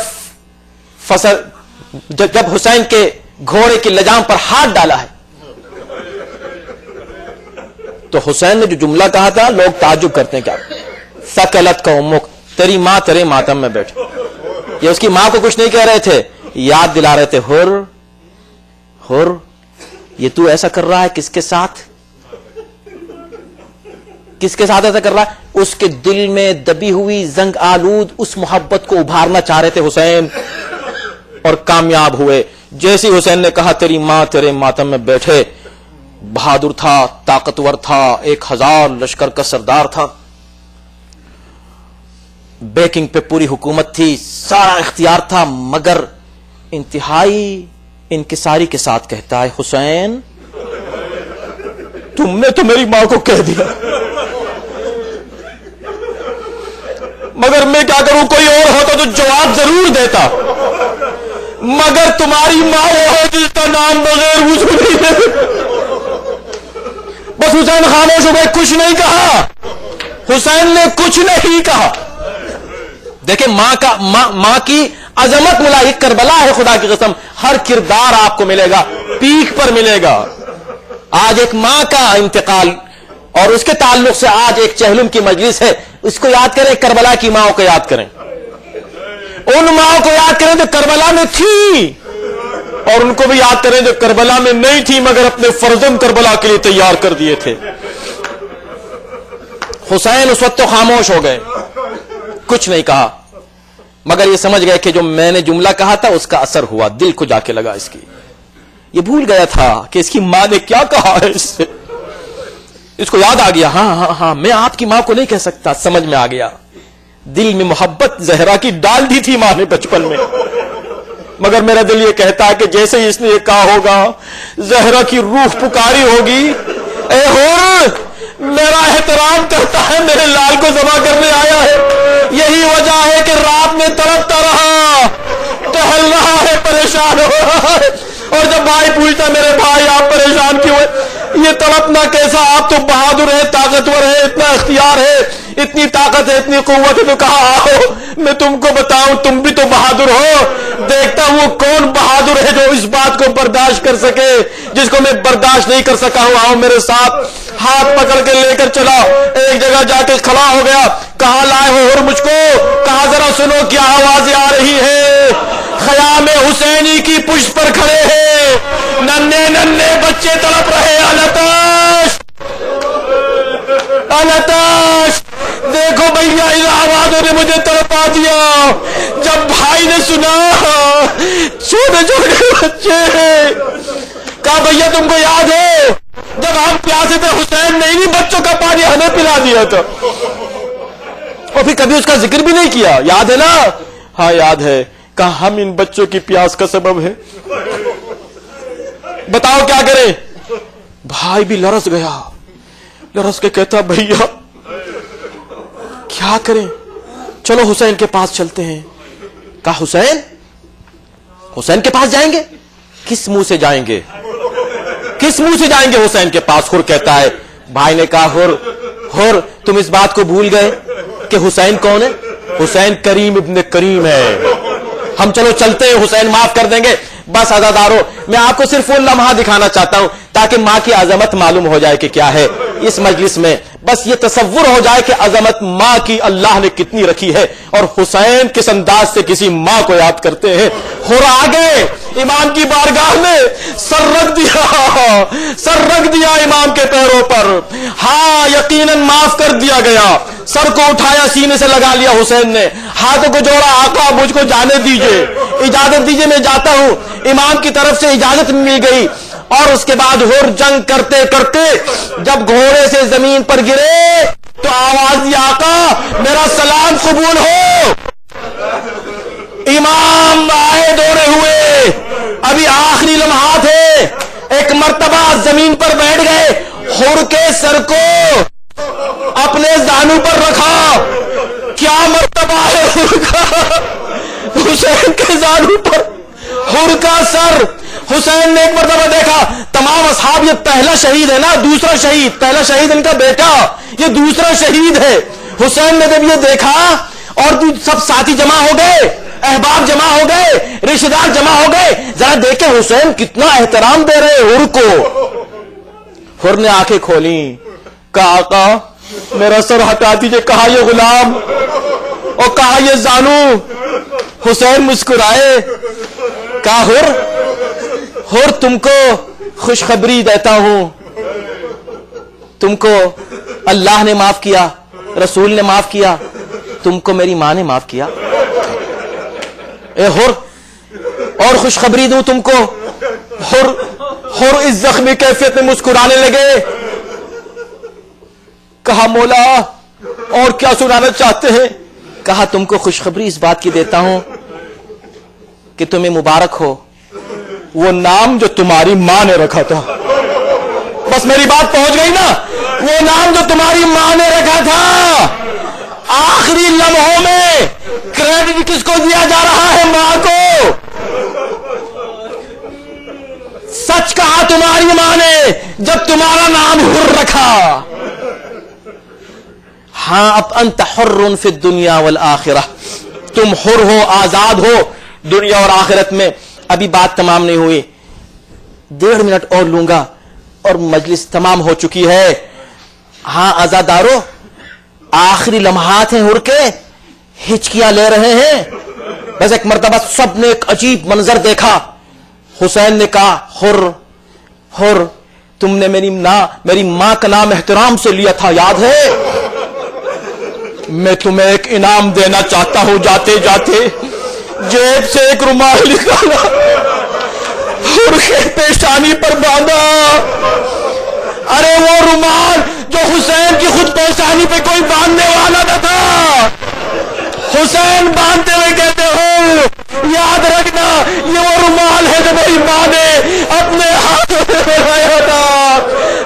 حسین کے گھوڑے کی لجام پر ہاتھ ڈالا ہے تو حسین نے جو جملہ کہا تھا, لوگ تعجب کرتے ہیں, کیا ثقلت کا امک, تیری ماں تیرے ماتم میں بیٹھے. یہ اس کی ماں کو کچھ نہیں کہہ رہے تھے, یاد دلا رہے تھے, حر یہ تو ایسا کر رہا ہے کس کے ساتھ, کس کے ساتھ ایسا کر رہا ہے؟ اس کے دل میں دبی ہوئی زنگ آلود اس محبت کو ابھارنا چاہ رہے تھے حسین, اور کامیاب ہوئے. جیسے حسین نے کہا تیری ماں تیرے ماتم میں بیٹھے, بہادر تھا, طاقتور تھا, 1000 لشکر کا سردار تھا, بیکنگ پہ پوری حکومت تھی, سارا اختیار تھا, مگر انتہائی انکساری کے ساتھ کہتا ہے, حسین تم نے تو میری ماں کو کہہ دیا, مگر میں کیا کروں, کوئی اور ہوتا تو جواب ضرور دیتا, مگر تمہاری ماں وہ ہے جس کا نام بغیر وضو نہیں ہے. بس حسین خاموش ہو گئے, کچھ نہیں کہا, حسین نے کچھ نہیں کہا. دیکھیں ماں کی عظمت ملاحق کربلا ہے, خدا کی قسم ہر کردار آپ کو ملے گا, پیک پر ملے گا. آج ایک ماں کا انتقال اور اس کے تعلق سے آج ایک چہلم کی مجلس ہے, اس کو یاد کریں, کربلا کی ماں کو یاد کریں, ان ماں کو یاد کریں جو کربلا میں تھی. اور ان کو بھی یاد کریں جو کربلا میں نہیں تھی مگر اپنے فرزند کربلا کے لیے تیار کر دیے تھے. حسین اس وقت تو خاموش ہو گئے, کچھ نہیں کہا, مگر یہ سمجھ گئے کہ جو میں نے جملہ کہا تھا اس کا اثر ہوا, دل کو جا کے لگا اس کی. یہ بھول گیا تھا کہ اس کی ماں نے کیا کہا ہے. اس کو یاد آ گیا, ہاں میں آپ کی ماں کو نہیں کہہ سکتا. سمجھ میں آ گیا, دل میں محبت زہرا کی ڈال دی تھی ماں نے بچپن میں, مگر میرا دل یہ کہتا ہے کہ جیسے ہی اس نے یہ کہا ہوگا زہرا کی روح پکاری ہوگی, اے ہور میرا احترام کرتا ہے, میرے لال کو ذبح کرنے آیا ہے. یہی وجہ ہے کہ رات میں تڑپتا رہا, ٹہل رہا ہے, پریشان ہو رہا ہے. اور جب بھائی پوچھتا میرے بھائی آپ پریشان کیوں ہیں, یہ تڑپنا کیسا, آپ تو بہادر ہے, طاقتور ہے, اتنا اختیار ہے, اتنی طاقت ہے, اتنی قوت ہے, تو کہا آؤ میں تم کو بتاؤں, تم بھی تو بہادر ہو. دیکھتا ہوں وہ کون بہادر ہے جو اس بات کو برداشت کر سکے جس کو میں برداشت نہیں کر سکا ہوں. آؤ میرے ساتھ. ہاتھ پکڑ کے لے کر چلا, ایک جگہ جا کے کھڑا ہو گیا. کہاں لائے ہو اور مجھ کو, کہا ذرا سنو کیا آوازیں آ رہی ہے. خیام حسینی کی پشت پر کھڑے ہیں, ننھے ننھے بچے تڑپ رہے. الاتش الاتش, دیکھو بھیا ان آوازوں نے مجھے تڑپا دیا. جب بھائی نے سنا چھوٹے چھوٹے بچے ہیں, کہا بھیا تم کو یاد ہے جب ہم پیاسے تھے حسین نے انہی بچوں کا پانی ہمیں پلا دیا تھا, اور پھر کبھی اس کا ذکر بھی نہیں کیا, یاد ہے نا. ہاں یاد ہے. کہا ہم ان بچوں کی پیاس کا سبب ہے, بتاؤ کیا کریں. بھائی بھی لرز گیا, لرز کے کہتا بھیا کیا کریں, چلو حسین کے پاس چلتے ہیں. کہا حسین کے پاس جائیں گے, کس منہ سے جائیں گے, کس منہ سے جائیں گے حسین کے پاس. خور کہتا ہے, بھائی نے کہا ہور تم اس بات کو بھول گئے کہ حسین کون ہے. حسین کریم ابن کریم ہے. ہم چلو چلتے ہیں, حسین معاف کر دیں گے. بس عزادارو, میں آپ کو صرف وہ لمحہ دکھانا چاہتا ہوں تاکہ ماں کی عظمت معلوم ہو جائے کہ کیا ہے اس مجلس میں. بس یہ تصور ہو جائے کہ عظمت ماں کی اللہ نے کتنی رکھی ہے, اور حسین کس انداز سے کسی ماں کو یاد کرتے ہیں. ہو آگے امام کی بارگاہ میں سر رکھ دیا امام کے پیروں پر. ہاں یقیناً معاف کر دیا گیا. سر کو اٹھایا, سینے سے لگا لیا حسین نے, ہاتھوں کو جوڑا, آقا مجھ کو جانے دیجئے, اجازت دیجئے میں جاتا ہوں. امام کی طرف سے اجازت مل گئی, اور اس کے بعد ہور جنگ کرتے کرتے جب گھوڑے سے زمین پر گرے تو آواز دی, آقا میرا سلام قبول ہو. امام آئے دوڑے ہوئے, ابھی آخری لمحات ہے, ایک مرتبہ زمین پر بیٹھ گئے, ہور کے سر کو اپنے زانو پر رکھا. کیا مرتبہ ہے ہور کا, حسین کے زانو پر ہور کا سر. حسین نے ایک مرتبہ دیکھا, تمام اصحاب یہ پہلا شہید ہے نا, دوسرا شہید, پہلا شہید ان کا بیٹا, یہ دوسرا شہید ہے. حسین نے جب یہ دیکھا اور سب ساتھی جمع ہو گئے, احباب جمع ہو گئے, رشتہ دار جمع ہو گئے, ذرا دیکھیں حسین کتنا احترام دے رہے ہور کو. ہور نے آنکھیں کھولی, کہا آقا میرا سر ہٹا دیجئے. کہا یہ غلام, اور کہا یہ زانو. حسین مسکرائے, کہا ہور تم کو خوشخبری دیتا ہوں, تم کو اللہ نے معاف کیا, رسول نے معاف کیا, تم کو میری ماں نے معاف کیا. اے ہور, اور خوشخبری دوں تم کو. ہور اس زخمی کیفیت میں مسکرانے لگے. کہا مولا اور کیا سنانا چاہتے ہیں. کہا تم کو خوشخبری اس بات کی دیتا ہوں کہ تمہیں مبارک ہو وہ نام جو تمہاری ماں نے رکھا تھا. بس میری بات پہنچ گئی نا, وہ نام جو تمہاری ماں نے رکھا تھا. آخری لمحوں میں کریڈٹ کس کو دیا جا رہا ہے, ماں کو. سچ کہا تمہاری ماں نے جب تمہارا نام حر رکھا. ہاں اب انت حر فی الدنیا والآخرہ, تم حر ہو, آزاد ہو دنیا اور آخرت میں. ابھی بات تمام نہیں ہوئی, 1.5 منٹ اور لوں گا اور مجلس تمام ہو چکی ہے. ہاں عزادارو, آخری لمحات ہیں حر کے, ہچکیاں لے رہے ہیں. بس ایک مرتبہ سب نے ایک عجیب منظر دیکھا. حسین نے کہا حر حر، تم نے میری ماں کا نام احترام سے لیا تھا، یاد ہے؟ میں تمہیں ایک انعام دینا چاہتا ہوں، جاتے جاتے جیب سے ایک رومال نکالا، حر کے پیشانی پر باندھا۔ ارے وہ رومال جو حسین کی خود پیشانی پہ کوئی باندھنے والا نہ تھا، حسین باندھتے ہوئے کہتے ہو یاد رکھنا یہ وہ رومال ہے جو میری ماں نے اپنے ہاتھوں میں بنایا تھا،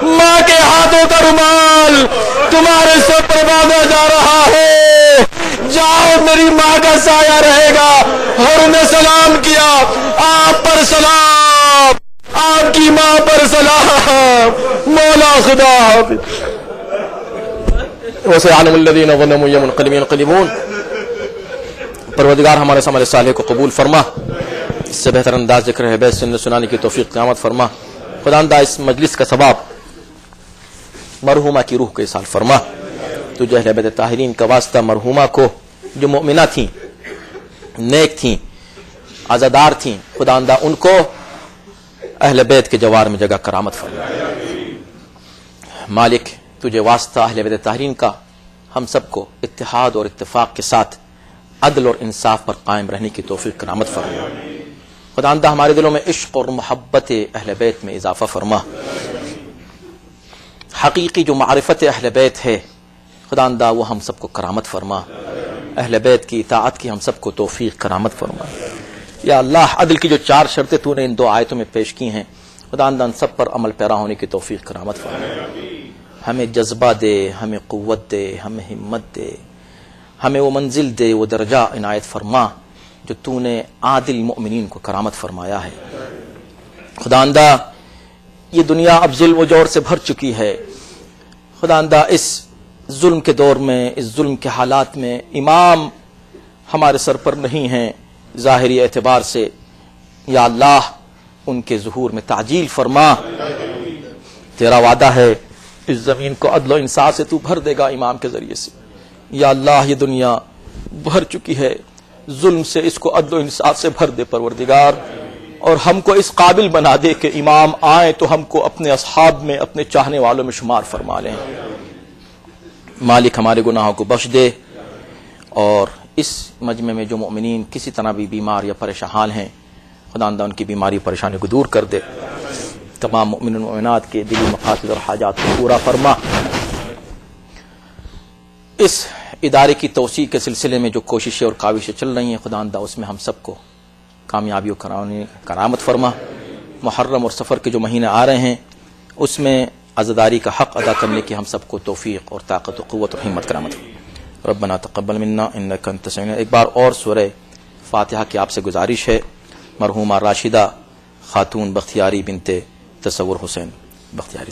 ماں کے ہاتھوں کا رومال تمہارے سر پر باندھا جا رہا ہے، جاؤ میری ماں کا سایہ رہے گا۔ حر نے سلام کیا، آپ پر سلام، آپ کی ماں پر سلام، مولا خدا حافظ۔ وسيعلم الذين ظلموا يوم ينقلبون۔ پروردگار ہمارے عمل صالح کو قبول فرما، اس سے بہتر انداز ذکر ہے بیت سنت سنانے کی توفیق قیامت فرما۔ خداوندہ اس مجلس کا ثواب مرحومہ کی روح کے سال فرما، تجھے اہل بیت طاہرین کا واسطہ مرحومہ کو جو مؤمنہ تھیں، نیک تھیں، عزادار تھیں، خداوندہ ان کو اہل بیت کے جوار میں جگہ کرامت فرما۔ مالک تجھے واسطہ اہل بیت طاہرین کا ہم سب کو اتحاد اور اتفاق کے ساتھ عدل اور انصاف پر قائم رہنے کی توفیق کرامت فرما۔ خداوندہ ہمارے دلوں میں عشق اور محبت اہل بیت میں اضافہ فرما، حقیقی جو معرفت اہل بیت ہے خداوندہ وہ ہم سب کو کرامت فرما، اہل بیت کی اطاعت کی ہم سب کو توفیق کرامت فرما۔ یا اللہ عدل کی جو 4 شرطیں تو نے ان 2 آیتوں میں پیش کی ہیں خداوندہ ان سب پر عمل پیرا ہونے کی توفیق کرامت فرما، ہمیں جذبہ دے، ہمیں قوت دے، ہمیں ہمت دے، ہمیں وہ منزل دے، وہ درجہ عنایت فرما جو تو نے عادل مؤمنین کو کرامت فرمایا ہے۔ خداوندہ یہ دنیا اب ظلم و جور سے بھر چکی ہے، خداوندہ اس ظلم کے دور میں، اس ظلم کے حالات میں امام ہمارے سر پر نہیں ہیں ظاہری اعتبار سے، یا اللہ ان کے ظہور میں تعجیل فرما، تیرا وعدہ ہے اس زمین کو عدل و انصاف سے تو بھر دے گا امام کے ذریعے سے۔ یا اللہ یہ دنیا بھر چکی ہے ظلم سے، اس کو عدل و انصاف سے بھر دے پروردگار، اور ہم کو اس قابل بنا دے کہ امام آئیں تو ہم کو اپنے اصحاب میں، اپنے چاہنے والوں میں شمار فرما لیں۔ مالک ہمارے گناہوں کو بخش دے، اور اس مجمع میں جو مؤمنین کسی طرح بھی بیمار یا پریشان ہیں خداوندہ ان کی بیماری پریشانی کو دور کر دے، تمام مؤمنین و مؤمنات کے دلی مقاصد اور حاجات کو پورا فرما۔ اس ادارے کی توسیع کے سلسلے میں جو کوششیں اور کاوشیں چل رہی ہیں خداوندہ اس میں ہم سب کو کامیابی و کرامت فرما۔ محرم اور سفر کے جو مہینے آ رہے ہیں اس میں عزاداری کا حق ادا کرنے کی ہم سب کو توفیق اور طاقت و قوت اور ہمت کرامت فرما۔ ربنا تقبل منا انک انت السمیع۔ ایک بار اور سورہ فاتحہ کی آپ سے گزارش ہے، مرحومہ راشدہ خاتون بختیاری بنت تصور حسین بختیاری